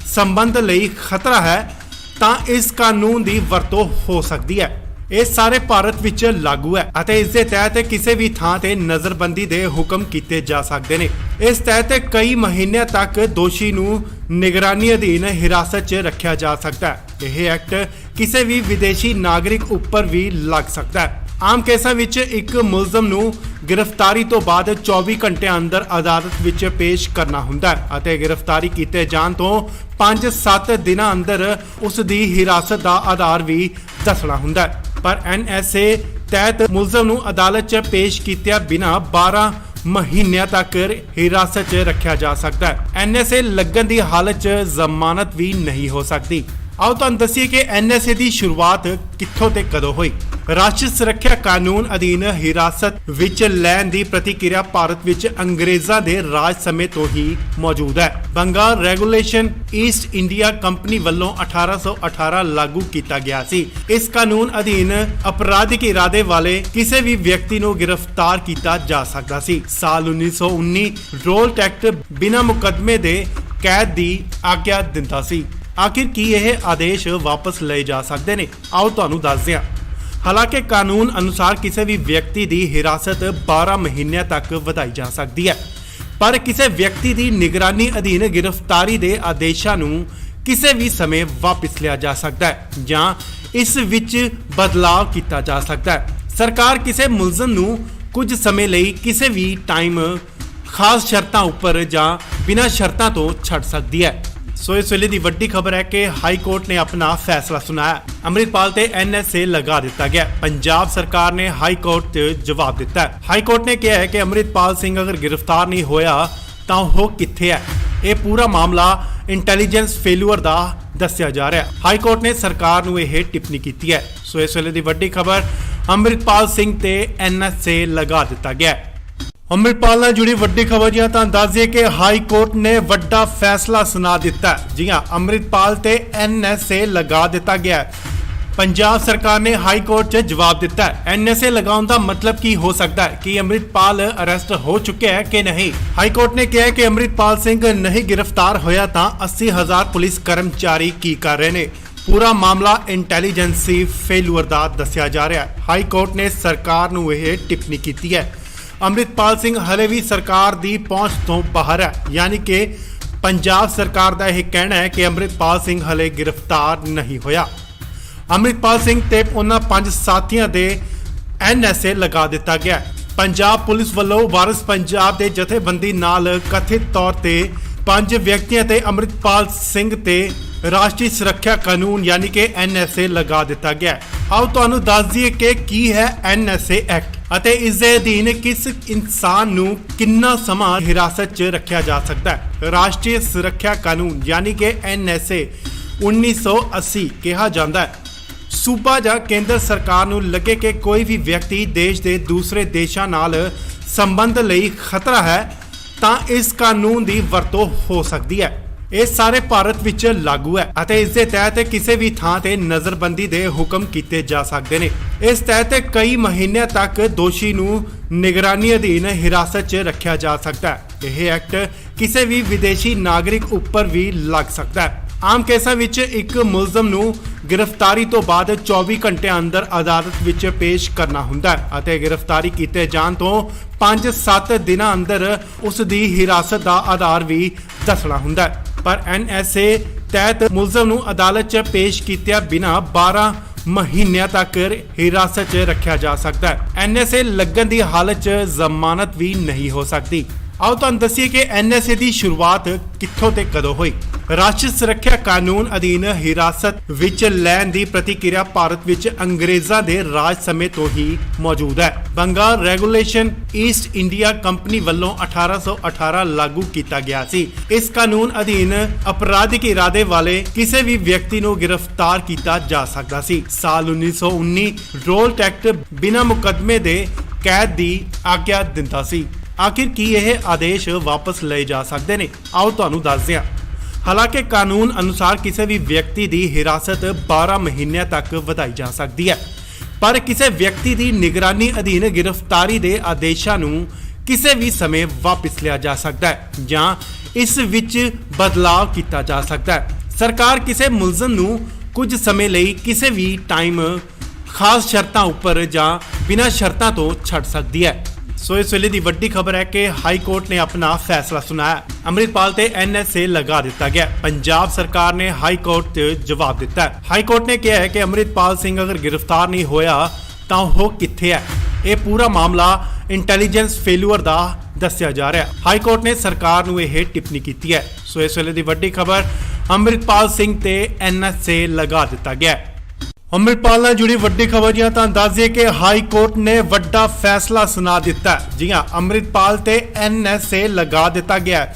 ਸੰਬੰਧ ਲਈ ਖਤਰਾ ਹੈ ਤਾਂ ਇਸ ਕਾਨੂੰਨ ਦੀ ਵਰਤੋਂ ਹੋ ਸਕਦੀ ਹੈ। ਇਹ ਸਾਰੇ ਭਾਰਤ ਵਿੱਚ ਲਾਗੂ ਹੈ ਅਤੇ ਇਸ ਦੇ ਤਹਿਤ ਕਿਸੇ ਵੀ ਥਾਂ ਤੇ ਨਜ਼ਰਬੰਦੀ ਦੇ ਹੁਕਮ ਕੀਤੇ ਜਾ ਸਕਦੇ ਨੇ। ਇਸ ਤਹਿਤ ਕਈ ਮਹੀਨਿਆਂ ਤੱਕ ਦੋਸ਼ੀ ਨੂੰ ਨਿਗਰਾਨੀ ਅਧੀਨ ਹਿਰਾਸਤ 'ਚ ਰੱਖਿਆ ਜਾ ਸਕਦਾ ਹੈ। ਇਹ ਐਕਟ ਕਿਸੇ ਵੀ ਵਿਦੇਸ਼ੀ ਨਾਗਰਿਕ ਉੱਪਰ ਵੀ ਲੱਗ ਸਕਦਾ ਹੈ। ਆਮ ਕੇਸਾਂ ਵਿੱਚ ਇੱਕ ਮੁਲਜ਼ਮ ਨੂੰ ਗ੍ਰਿਫਤਾਰੀ ਤੋਂ ਬਾਅਦ 24 ਘੰਟਿਆਂ ਅੰਦਰ ਅਦਾਲਤ ਵਿੱਚ ਪੇਸ਼ ਕਰਨਾ ਹੁੰਦਾ ਹੈ ਅਤੇ ਗ੍ਰਿਫਤਾਰੀ ਕੀਤੇ ਜਾਣ ਤੋਂ 5-7 ਦਿਨਾਂ ਅੰਦਰ ਉਸ ਦੀ ਹਿਰਾਸਤ ਦਾ ਆਧਾਰ ਵੀ ਦੱਸਣਾ ਹੁੰਦਾ ਹੈ। ਪਰ ਐਨਐਸਏ ਤਹਿਤ ਮੁਲਜ਼ਮ ਨੂੰ ਅਦਾਲਤ 'ਚ ਪੇਸ਼ ਕੀਤਿਆਂ ਬਿਨਾਂ 12 ਮਹੀਨਿਆਂ ਤੱਕ ਹਿਰਾਸਤ 'ਚ ਰੱਖਿਆ ਜਾ ਸਕਦਾ ਹੈ। ਐਨਐਸਏ ਲੱਗਣ ਦੀ ਹਾਲਤ 'ਚ ਜ਼ਮਾਨਤ ਵੀ ਨਹੀਂ ਹੋ ਸਕਦੀ। ਆਓ ਤੁਹਾਨੂੰ ਦੱਸੀਏ ਕਿ ਐਨਐਸਏ ਦੀ ਸ਼ੁਰੂਆਤ ਕਿੱਥੋਂ ਤੇ ਕਦੋਂ ਹੋਈ। ਰਾਸ਼ਟਰੀ ਸੁਰੱਖਿਆ ਕਾਨੂੰਨ ਅਧੀਨ ਹਿਰਾਸਤ ਵਿੱਚ ਲੈਣ ਦੀ ਪ੍ਰਤੀਕਿਰਿਆ ਭਾਰਤ ਵਿੱਚ ਅੰਗਰੇਜ਼ਾਂ ਦੇ ਰਾਜ ਸਮੇਂ ਤੋਂ ਹੀ ਮੌਜੂਦ ਹੈ। Bengal regulation East India company ਵੱਲੋਂ 1818 ਲਾਗੂ ਕੀਤਾ ਗਿਆ ਸੀ। ਇਸ ਕਾਨੂੰਨ ਅਧੀਨ ਅਪਰਾਧਿਕ ਇਰਾਦੇ ਵਾਲੇ ਕਿਸੇ ਵੀ ਵਿਅਕਤੀ ਨੂੰ ਗ੍ਰਿਫਤਾਰ ਕੀਤਾ ਜਾ ਸਕਦਾ ਸੀ। ਸਾਲ 1919 ਰੋਲ ਐਕਟ ਬਿਨਾਂ ਮੁਕੱਦਮੇ ਦੇ ਕੈਦ ਦੀ ਆਗਿਆ ਦਿੰਦਾ ਸੀ। ਆਖਿਰ ਕੀ ਇਹ ਆਦੇਸ਼ ਵਾਪਸ ਲਏ ਜਾ ਸਕਦੇ ਨੇ? ਆਓ ਤੁਹਾਨੂੰ ਦੱਸਦੇ ਹਾਂ। ਹਾਲਾਂਕਿ ਕਾਨੂੰਨ ਅਨੁਸਾਰ ਕਿਸੇ ਵੀ ਵਿਅਕਤੀ ਦੀ ਹਿਰਾਸਤ 12 ਮਹੀਨਿਆਂ ਤੱਕ ਵਧਾਈ ਜਾ ਸਕਦੀ ਹੈ, ਪਰ ਕਿਸੇ ਵਿਅਕਤੀ ਦੀ ਨਿਗਰਾਨੀ ਅਧੀਨ ਗ੍ਰਿਫਤਾਰੀ ਦੇ ਆਦੇਸ਼ਾਂ ਨੂੰ ਕਿਸੇ ਵੀ ਸਮੇਂ ਵਾਪਸ ਲਿਆ ਜਾ ਸਕਦਾ ਹੈ ਜਾਂ ਇਸ ਵਿੱਚ ਬਦਲਾਅ ਕੀਤਾ ਜਾ ਸਕਦਾ ਹੈ। ਸਰਕਾਰ ਕਿਸੇ ਮੁਲਜ਼ਮ ਨੂੰ ਕੁਝ ਸਮੇਂ ਲਈ ਕਿਸੇ ਵੀ ਟਾਈਮ ਖਾਸ ਸ਼ਰਤਾਂ ਉੱਪਰ ਜਾਂ ਬਿਨਾਂ ਸ਼ਰਤਾਂ ਤੋਂ ਛੱਡ ਸਕਦੀ ਹੈ। ਸੋ ਇਸ ਵੇਲੇ ਦੀ ਵੱਡੀ ਖਬਰ ਹੈ ਕਿ ਹਾਈ ਕੋਰਟ ਨੇ ਆਪਣਾ ਫੈਸਲਾ ਸੁਣਾਇਆ। ਅੰਮ੍ਰਿਤਪਾਲ ਤੇ ਐਨਐਸਏ ਲਗਾ ਦਿੱਤਾ ਗਿਆ। ਪੰਜਾਬ ਸਰਕਾਰ ਨੇ ਹਾਈ ਕੋਰਟ 'ਚ ਜਵਾਬ ਦਿੱਤਾ ਹੈ। ਹਾਈ ਕੋਰਟ ਨੇ ਕਿਹਾ ਹੈ ਕਿ ਅੰਮ੍ਰਿਤਪਾਲ ਸਿੰਘ ਅਗਰ ਗ੍ਰਿਫਤਾਰ ਨਹੀਂ ਹੋਇਆ ਤਾਂ ਉਹ ਕਿੱਥੇ ਹੈ। ਇਹ ਪੂਰਾ ਮਾਮਲਾ ਇੰਟੈਲੀਜੈਂਸ ਫੇਲੂਅਰ ਦਾ ਦੱਸਿਆ ਜਾ ਰਿਹਾ ਹੈ। ਹਾਈ ਕੋਰਟ ਨੇ ਸਰਕਾਰ ਨੂੰ ਇਹ ਟਿੱਪਣੀ ਕੀਤੀ ਹੈ। ਸੋ ਇਸ ਵੇਲੇ ਦੀ ਵੱਡੀ ਖਬਰ, ਅੰਮ੍ਰਿਤਪਾਲ ਸਿੰਘ ਤੇ ਐਨਐਸਏ ਲਗਾ ਦਿੱਤਾ ਗਿਆ। ਅੰਮ੍ਰਿਤਪਾਲ ਨਾਲ जुड़ी ਵੱਡੀ ਖਬਰ ਜੀ ਤਾਂ ਦੱਸ ਦਈਏ ਕਿ ਹਾਈ ਕੋਰਟ ਨੇ ਵੱਡਾ ਫੈਸਲਾ ਸੁਣਾ ਦਿੱਤਾ। ਜੀ ਹਾਂ, ਅੰਮ੍ਰਿਤਪਾਲ ਤੇ ਐਨਐਸਏ ਲਗਾ ਦਿੱਤਾ ਗਿਆ। ਪੰਜਾਬ ਸਰਕਾਰ ਨੇ ਹਾਈ ਕੋਰਟ 'ਚ ਜਵਾਬ ਦਿੱਤਾ ਹੈ। ਐਨਐਸਏ ਲਗਾਉਣ ਦਾ ਮਤਲਬ ਕੀ ਹੋ ਸਕਦਾ ਹੈ ਕਿ ਅੰਮ੍ਰਿਤਪਾਲ ਅਰੈਸਟ ਹੋ ਚੁੱਕਿਆ ਹੈ ਕਿ ਨਹੀਂ। ਹਾਈ ਕੋਰਟ ਨੇ ਕਿਹਾ ਕਿ ਅੰਮ੍ਰਿਤਪਾਲ ਸਿੰਘ ਨਹੀਂ ਗ੍ਰਿਫਤਾਰ ਹੋਇਆ ਤਾਂ 80,000 ਪੁਲਿਸ ਕਰਮਚਾਰੀ ਕੀ ਕਰ ਰਹੇ ਨੇ। ਪੂਰਾ ਮਾਮਲਾ ਇੰਟੈਲੀਜੈਂਸੀ ਫੇਲੂਅਰ ਦਾ ਦੱਸਿਆ ਜਾ ਰਿਹਾ ਹੈ। ਹਾਈ ਕੋਰਟ ਨੇ ਸਰਕਾਰ ਨੂੰ ਇਹ ਟਿੱਪਣੀ ਕੀਤੀ ਹੈ। ਅੰਮ੍ਰਿਤਪਾਲ ਸਿੰਘ ਹਲੇ ਵੀ ਸਰਕਾਰ ਦੀ ਪਹੁੰਚ ਤੋਂ ਬਾਹਰ ਹੈ, ਯਾਨੀ ਕਿ ਪੰਜਾਬ ਸਰਕਾਰ ਦਾ ਇਹ ਕਹਿਣਾ ਹੈ ਕਿ ਅੰਮ੍ਰਿਤਪਾਲ ਸਿੰਘ ਹਲੇ ਗ੍ਰਿਫਤਾਰ ਨਹੀਂ ਹੋਇਆ। ਅੰਮ੍ਰਿਤਪਾਲ ਸਿੰਘ ਤੇ ਉਹਨਾਂ 5 ਸਾਥੀਆਂ ਦੇ ਐਨਐਸਏ ਲਗਾ ਦਿੱਤਾ ਗਿਆ। ਪੰਜਾਬ ਪੁਲਿਸ ਵੱਲੋਂ ਵਾਰਿਸ ਪੰਜਾਬ ਦੇ ਜਥੇਬੰਦੀ ਨਾਲ ਕਥਿਤ ਤੌਰ ਤੇ 5 ਵਿਅਕਤੀਆਂ ਤੇ ਅੰਮ੍ਰਿਤਪਾਲ ਸਿੰਘ ਤੇ ਰਾਸ਼ਟਰੀ ਸੁਰੱਖਿਆ ਕਾਨੂੰਨ ਯਾਨੀ ਕਿ ਐਨਐਸਏ ਲਗਾ ਦਿੱਤਾ ਗਿਆ। ਆਓ ਤੁਹਾਨੂੰ ਦੱਸ ਦਈਏ ਕਿ ਕੀ ਹੈ ਐਨਐਸਏ ਐਕਟ ਅਤੇ ਇਸ ਦੇ ਅਧੀਨ ਕਿਸ ਇਨਸਾਨ ਨੂੰ ਕਿੰਨਾ ਸਮਾਂ ਹਿਰਾਸਤ 'ਚ ਰੱਖਿਆ ਜਾ ਸਕਦਾ ਹੈ। ਰਾਸ਼ਟਰੀ ਸੁਰੱਖਿਆ ਕਾਨੂੰਨ ਯਾਨੀ ਕਿ ਐਨਐਸਏ 1980 ਕਿਹਾ ਜਾਂਦਾ ਹੈ। ਸੂਬਾ ਜਾਂ ਕੇਂਦਰ ਸਰਕਾਰ ਨੂੰ ਲੱਗੇ ਕਿ ਕੋਈ ਵੀ ਵਿਅਕਤੀ ਦੇਸ਼ ਦੇ ਦੂਸਰੇ ਦੇਸ਼ਾਂ ਨਾਲ ਸੰਬੰਧ ਲਈ ਖਤਰਾ ਹੈ ਤਾਂ ਇਸ ਕਾਨੂੰਨ ਦੀ ਵਰਤੋਂ ਹੋ ਸਕਦੀ ਹੈ। ਇਹ ਸਾਰੇ ਭਾਰਤ ਵਿੱਚ ਲਾਗੂ ਹੈ ਅਤੇ ਇਸ ਦੇ ਤਹਿਤ ਕਿਸੇ ਵੀ ਥਾਂ ਤੇ ਨਜ਼ਰਬੰਦੀ ਦੇ ਹੁਕਮ ਕੀਤੇ ਜਾ ਸਕਦੇ ਨੇ। ਇਸ ਤਹਿਤ ਕਈ ਮਹੀਨਿਆਂ ਤੱਕ ਦੋਸ਼ੀ ਨੂੰ ਨਿਗਰਾਨੀ ਅਧੀਨ ਹਿਰਾਸਤ 'ਚ ਰੱਖਿਆ ਜਾ ਸਕਦਾ ਹੈ। ਇਹ ਐਕਟ ਕਿਸੇ ਵੀ ਵਿਦੇਸ਼ੀ ਨਾਗਰਿਕ ਉੱਪਰ ਵੀ ਲੱਗ ਸਕਦਾ ਹੈ। ਆਮ ਕੇਸਾਂ ਵਿੱਚ ਇੱਕ ਮੁਲਜ਼ਮ ਨੂੰ ਗ੍ਰਿਫਤਾਰੀ ਤੋਂ ਬਾਅਦ 24 ਘੰਟਿਆਂ ਅੰਦਰ ਅਦਾਲਤ ਵਿੱਚ ਪੇਸ਼ ਕਰਨਾ ਹੁੰਦਾ ਹੈ ਅਤੇ ਗ੍ਰਿਫਤਾਰੀ ਕੀਤੇ ਜਾਣ ਤੋਂ 5-7 ਦਿਨਾਂ ਅੰਦਰ ਉਸ ਦੀ ਹਿਰਾਸਤ ਦਾ ਆਧਾਰ ਵੀ ਦੱਸਣਾ ਹੁੰਦਾ ਹੈ। ਪਰ NSA ਤਹਿਤ ਮੁਲਜ਼ਮ ਨੂੰ ਅਦਾਲਤ 'ਚ ਪੇਸ਼ ਕੀਤਿਆਂ ਬਿਨਾਂ 12 ਮਹੀਨਿਆਂ ਤੱਕ ਹਿਰਾਸਤ 'ਚ ਰੱਖਿਆ ਜਾ ਸਕਦਾ ਹੈ। NSA ਲੱਗਣ ਦੀ ਹਾਲਤ 'ਚ ਜ਼ਮਾਨਤ ਵੀ ਨਹੀਂ ਹੋ ਸਕਦੀ। ਆਓ ਤੁਹਾਨੂੰ ਦੱਸੀਏ ਕਿ NSA ਦੀ ਸ਼ੁਰੂਆਤ ਕਿੱਥੋਂ ਤੇ ਕਦੋਂ ਹੋਈ। ਰਾਸ਼ਟਰੀ ਸੁਰੱਖਿਆ ਕਾਨੂੰਨ ਅਧੀਨ ਹਿਰਾਸਤ ਵਿੱਚ ਲੈਣ ਦੀ ਪ੍ਰਤੀਕਿਰਿਆ ਭਾਰਤ ਵਿੱਚ ਅੰਗਰੇਜ਼ਾਂ ਦੇ ਰਾਜ ਸਮੇਂ ਤੋਂ ਹੀ ਮੌਜੂਦ ਹੈ। Bengal regulation East India company ਵੱਲੋਂ 1818 ਲਾਗੂ ਕੀਤਾ ਗਿਆ ਸੀ। ਇਸ ਕਾਨੂੰਨ ਅਧੀਨ ਅਪਰਾਧਿਕ ਇਰਾਦੇ ਵਾਲੇ ਕਿਸੇ ਵੀ ਵਿਅਕਤੀ ਨੂੰ ਗ੍ਰਿਫਤਾਰ ਕੀਤਾ ਜਾ ਸਕਦਾ ਸੀ। ਸਾਲ 1919 ਰੋਲ ਐਕਟ ਬਿਨਾਂ ਮੁਕੱਦਮੇ ਦੇ ਕੈਦ ਦੀ ਆਗਿਆ ਦਿੰਦਾ ਸੀ। ਆਖਿਰ ਕੀ ਇਹ ਆਦੇਸ਼ ਵਾਪਸ ਲਏ ਜਾ ਸਕਦੇ ਨੇ? ਆਓ ਤੁਹਾਨੂੰ ਦੱਸਦੇ ਹਾਂ। ਹਾਲਾਂਕਿ ਕਾਨੂੰਨ ਅਨੁਸਾਰ ਕਿਸੇ ਵੀ ਵਿਅਕਤੀ ਦੀ ਹਿਰਾਸਤ 12 ਮਹੀਨਿਆਂ ਤੱਕ ਵਧਾਈ ਜਾ ਸਕਦੀ ਹੈ, ਪਰ ਕਿਸੇ ਵਿਅਕਤੀ ਦੀ ਨਿਗਰਾਨੀ ਅਧੀਨ ਗ੍ਰਿਫਤਾਰੀ ਦੇ ਆਦੇਸ਼ਾਂ ਨੂੰ ਕਿਸੇ ਵੀ ਸਮੇਂ ਵਾਪਸ ਲਿਆ ਜਾ ਸਕਦਾ ਹੈ ਜਾਂ ਇਸ ਵਿੱਚ ਬਦਲਾਅ ਕੀਤਾ ਜਾ ਸਕਦਾ ਹੈ। ਸਰਕਾਰ ਕਿਸੇ ਮੁਲਜ਼ਮ ਨੂੰ ਕੁਝ ਸਮੇਂ ਲਈ ਕਿਸੇ ਵੀ ਟਾਈਮ ਖਾਸ ਸ਼ਰਤਾਂ ਉੱਪਰ ਜਾਂ ਬਿਨਾਂ ਸ਼ਰਤਾਂ ਤੋਂ ਛੱਡ ਸਕਦੀ ਹੈ। ਸੋ ਇਸ ਵੇਲੇ ਦੀ ਵੱਡੀ ਖਬਰ ਹੈ ਕਿ ਹਾਈ ਕੋਰਟ ਨੇ ਆਪਣਾ ਫੈਸਲਾ ਸੁਣਾਇਆ। ਅੰਮ੍ਰਿਤਪਾਲ ਤੇ NSA ਲਗਾ ਦਿੱਤਾ ਗਿਆ। ਪੰਜਾਬ ਸਰਕਾਰ ਨੇ ਹਾਈ ਕੋਰਟ 'ਚ ਜਵਾਬ ਦਿੱਤਾ ਹੈ। ਹਾਈ ਕੋਰਟ ਨੇ ਕਿਹਾ ਹੈ ਕਿ ਅੰਮ੍ਰਿਤਪਾਲ ਸਿੰਘ ਅਗਰ ਗ੍ਰਿਫਤਾਰ ਨਹੀਂ ਹੋਇਆ ਤਾਂ ਉਹ ਕਿੱਥੇ ਹੈ। ਇਹ ਪੂਰਾ ਮਾਮਲਾ ਇੰਟੈਲੀਜੈਂਸ ਫੇਲਿਅਰ ਦਾ ਦੱਸਿਆ ਜਾ ਰਿਹਾ ਹੈ। ਹਾਈ ਕੋਰਟ ਨੇ ਸਰਕਾਰ ਨੂੰ ਇਹ ਟਿੱਪਣੀ ਕੀਤੀ ਹੈ। ਸੋ ਇਸ ਵੇਲੇ ਦੀ ਵੱਡੀ ਖਬਰ, ਅੰਮ੍ਰਿਤਪਾਲ ਸਿੰਘ ਤੇ NSA ਲਗਾ ਦਿੱਤਾ ਗਿਆ। ਅੰਮ੍ਰਿਤਪਾਲ ਨਾਲ ਜੁੜੀ ਵੱਡੀ ਖਬਰ ਜੀ ਤਾਂ ਦੱਸ ਦਈਏ ਕਿ ਹਾਈ ਕੋਰਟ ਨੇ ਵੱਡਾ ਫੈਸਲਾ ਸੁਣਾ ਦਿੱਤਾ। ਜੀ ਹਾਂ, ਅੰਮ੍ਰਿਤਪਾਲ ਤੇ NSA ਲਗਾ ਦਿੱਤਾ ਗਿਆ।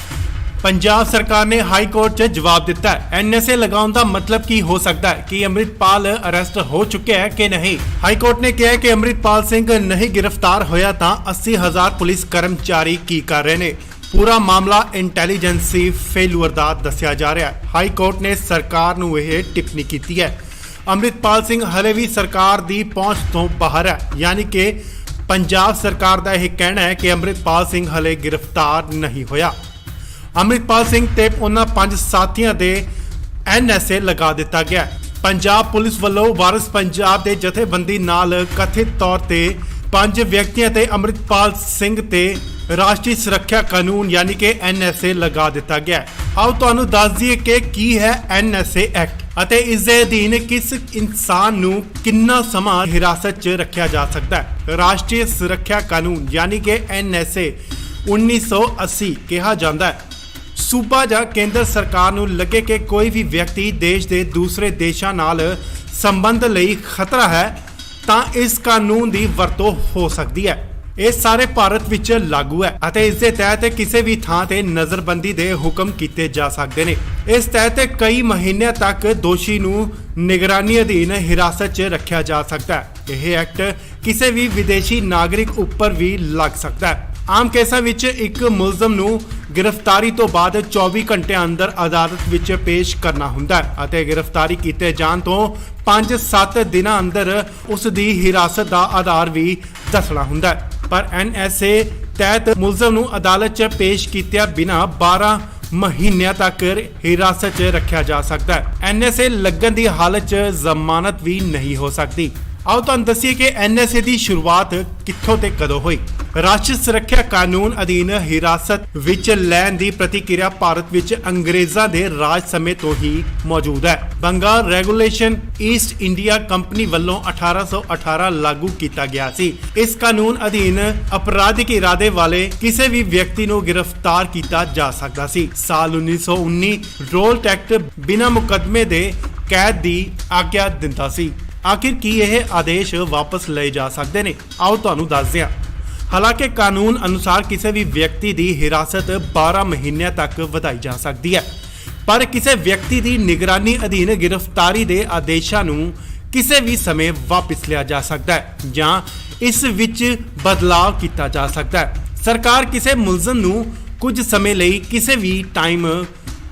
ਪੰਜਾਬ ਸਰਕਾਰ ਨੇ ਹਾਈ ਕੋਰਟ 'ਚ ਜਵਾਬ ਦਿੱਤਾ ਹੈ। NSA ਲਗਾਉਣ ਦਾ ਮਤਲਬ ਕੀ ਹੋ ਸਕਦਾ ਹੈ? ਕਿ ਅੰਮ੍ਰਿਤਪਾਲ ਅਰੈਸਟ ਹੋ ਚੁੱਕਿਆ ਹੈ ਕਿ ਨਹੀਂ? ਹਾਈ ਕੋਰਟ ਨੇ ਕਿਹਾ ਕਿ ਅੰਮ੍ਰਿਤਪਾਲ ਸਿੰਘ ਨਹੀਂ ਗ੍ਰਿਫਤਾਰ ਹੋਇਆ ਤਾਂ 80,000 ਪੁਲਿਸ ਕਰਮਚਾਰੀ ਕੀ ਕਰ ਰਹੇ ਨੇ। ਪੂਰਾ ਮਾਮਲਾ ਇੰਟੈਲੀਜੈਂਸੀ ਫੇਲਿਅਰ ਦਾ ਦੱਸਿਆ ਜਾ ਰਿਹਾ ਹੈ। ਹਾਈ ਕੋਰਟ ਨੇ ਸਰਕਾਰ ਨੂੰ ਇਹ ਟਿੱਪਣੀ ਕੀਤੀ ਹੈ। ਅੰਮ੍ਰਿਤਪਾਲ ਸਿੰਘ ਹਲੇ ਵੀ ਸਰਕਾਰ ਦੀ ਪਹੁੰਚ ਤੋਂ ਬਾਹਰ ਹੈ, ਯਾਨੀ ਕਿ ਪੰਜਾਬ ਸਰਕਾਰ ਦਾ ਇਹ ਕਹਿਣਾ ਹੈ ਕਿ ਅੰਮ੍ਰਿਤਪਾਲ ਸਿੰਘ ਹਲੇ ਗ੍ਰਿਫਤਾਰ ਨਹੀਂ ਹੋਇਆ। ਅੰਮ੍ਰਿਤਪਾਲ ਸਿੰਘ ਤੇ ਉਹਨਾਂ 5 ਸਾਥੀਆਂ ਦੇ NSA ਲਗਾ ਦਿੱਤਾ ਗਿਆ। ਪੰਜਾਬ ਪੁਲਿਸ ਵੱਲੋਂ ਵਾਰਿਸ ਪੰਜਾਬ ਦੇ ਜਥੇਬੰਦੀ ਨਾਲ ਕਥਿਤ ਤੌਰ ਤੇ 5 ਵਿਅਕਤੀਆਂ ਤੇ ਅੰਮ੍ਰਿਤਪਾਲ ਸਿੰਘ ਤੇ ਰਾਸ਼ਟਰੀ ਸੁਰੱਖਿਆ ਕਾਨੂੰਨ ਯਾਨੀ ਕਿ NSA ਲਗਾ ਦਿੱਤਾ ਗਿਆ। ਆਓ ਤੁਹਾਨੂੰ ਦੱਸ ਦਈਏ ਕਿ ਕੀ ਹੈ NSA ਐਕਟ ਅਤੇ ਇਸ ਦੇ ਅਧੀਨ ਕਿਸ ਇਨਸਾਨ ਨੂੰ ਕਿੰਨਾ ਸਮਾਂ ਹਿਰਾਸਤ 'ਚ ਰੱਖਿਆ ਜਾ ਸਕਦਾ ਹੈ। ਰਾਸ਼ਟਰੀ ਸੁਰੱਖਿਆ ਕਾਨੂੰਨ ਯਾਨੀ ਕਿ NSA 1980 ਕਿਹਾ ਜਾਂਦਾ ਹੈ। ਸੂਬਾ ਜਾਂ ਕੇਂਦਰ ਸਰਕਾਰ ਨੂੰ ਲੱਗੇ ਕਿ ਕੋਈ ਵੀ ਵਿਅਕਤੀ ਦੇਸ਼ ਦੇ ਦੂਸਰੇ ਦੇਸ਼ਾਂ ਨਾਲ ਸੰਬੰਧ ਲਈ ਖਤਰਾ ਹੈ ਤਾਂ ਇਸ ਕਾਨੂੰਨ ਦੀ ਵਰਤੋਂ ਹੋ ਸਕਦੀ ਹੈ। ਇਹ ਸਾਰੇ ਭਾਰਤ ਵਿੱਚ ਲਾਗੂ ਹੈ ਅਤੇ ਇਸ ਦੇ ਤਹਿਤ ਕਿਸੇ ਵੀ ਥਾਂ ਤੇ ਨਜ਼ਰਬੰਦੀ ਦੇ ਹੁਕਮ ਕੀਤੇ ਜਾ ਸਕਦੇ ਨੇ। ਇਸ ਤਹਿਤ ਕਈ ਮਹੀਨਿਆਂ ਤੱਕ ਦੋਸ਼ੀ ਨੂੰ ਨਿਗਰਾਨੀ ਅਧੀਨ ਹਿਰਾਸਤ 'ਚ ਰੱਖਿਆ ਜਾ ਸਕਦਾ ਹੈ। ਇਹ ਐਕਟ ਕਿਸੇ ਵੀ ਵਿਦੇਸ਼ੀ ਨਾਗਰਿਕ ਉੱਪਰ ਵੀ ਲੱਗ ਸਕਦਾ ਹੈ। ਆਮ ਕੇਸਾਂ ਵਿੱਚ ਇੱਕ ਮੁਲਜ਼ਮ ਨੂੰ ਗ੍ਰਿਫਤਾਰੀ ਤੋਂ ਬਾਅਦ 24 ਘੰਟਿਆਂ ਅੰਦਰ ਅਦਾਲਤ ਵਿੱਚ ਪੇਸ਼ ਕਰਨਾ ਹੁੰਦਾ ਹੈ ਅਤੇ ਗ੍ਰਿਫਤਾਰੀ ਕੀਤੇ ਜਾਣ ਤੋਂ 5-7 ਦਿਨਾਂ ਅੰਦਰ ਉਸ ਦੀ ਹਿਰਾਸਤ ਦਾ ਆਧਾਰ ਵੀ ਦੱਸਣਾ ਹੁੰਦਾ ਹੈ। ਪਰ NSA ਤਹਿਤ ਮੁਲਜ਼ਮ ਨੂੰ ਅਦਾਲਤ 'ਚ ਪੇਸ਼ ਕੀਤਿਆਂ ਬਿਨਾਂ 12 ਮਹੀਨਿਆਂ ਤੱਕ ਹਿਰਾਸਤ 'ਚ ਰੱਖਿਆ ਜਾ ਸਕਦਾ ਹੈ। NSA ਲੱਗਣ ਦੀ ਹਾਲਤ 'ਚ ਜ਼ਮਾਨਤ ਵੀ ਨਹੀਂ ਹੋ ਸਕਦੀ। ਆਓ ਤੁਹਾਨੂੰ ਦੱਸੀਏ ਕਿ NSA ਦੀ ਸ਼ੁਰੂਆਤ ਕਿੱਥੋਂ ਤੇ ਕਦੋਂ ਹੋਈ। ਰਾਸ਼ਟਰੀ ਸੁਰੱਖਿਆ ਕਾਨੂੰਨ ਅਧੀਨ ਹਿਰਾਸਤ ਵਿੱਚ ਲੈਣ ਦੀ ਪ੍ਰਤੀਕਿਰਿਆ ਭਾਰਤ ਵਿੱਚ ਅੰਗਰੇਜ਼ਾਂ ਦੇ ਰਾਜ ਸਮੇਂ ਤੋਂ ਹੀ ਮੌਜੂਦ ਹੈ। Bengal regulation East India company ਵੱਲੋਂ 1818 ਲਾਗੂ ਕੀਤਾ ਗਿਆ ਸੀ। ਇਸ ਕਾਨੂੰਨ ਅਧੀਨ ਅਪਰਾਧਿਕ ਇਰਾਦੇ ਵਾਲੇ ਕਿਸੇ ਵੀ ਵਿਅਕਤੀ ਨੂੰ ਗ੍ਰਿਫਤਾਰ ਕੀਤਾ ਜਾ ਸਕਦਾ ਸੀ। ਸਾਲ 1919 ਰੋਲ ਐਕਟ ਬਿਨਾਂ ਮੁਕੱਦਮੇ ਦੇ ਕੈਦ ਦੀ ਆਗਿਆ ਦਿੰਦਾ ਸੀ। ਆਖਿਰ ਕੀ ਇਹ ਆਦੇਸ਼ ਵਾਪਸ ਲਏ ਜਾ ਸਕਦੇ ਨੇ? ਆਓ ਤੁਹਾਨੂੰ ਦੱਸਦੇ ਹਾਂ। ਹਾਲਾਂਕਿ ਕਾਨੂੰਨ ਅਨੁਸਾਰ ਕਿਸੇ ਵੀ ਵਿਅਕਤੀ ਦੀ ਹਿਰਾਸਤ 12 ਮਹੀਨਿਆਂ ਤੱਕ ਵਧਾਈ ਜਾ ਸਕਦੀ ਹੈ, ਪਰ ਕਿਸੇ ਵਿਅਕਤੀ ਦੀ ਨਿਗਰਾਨੀ ਅਧੀਨ ਗ੍ਰਿਫਤਾਰੀ ਦੇ ਆਦੇਸ਼ਾਂ ਨੂੰ ਕਿਸੇ ਵੀ ਸਮੇਂ ਵਾਪਸ ਲਿਆ ਜਾ ਸਕਦਾ ਹੈ ਜਾਂ ਇਸ ਵਿੱਚ ਬਦਲਾਅ ਕੀਤਾ ਜਾ ਸਕਦਾ ਹੈ। ਸਰਕਾਰ ਕਿਸੇ ਮੁਲਜ਼ਮ ਨੂੰ ਕੁਝ ਸਮੇਂ ਲਈ ਕਿਸੇ ਵੀ ਟਾਈਮ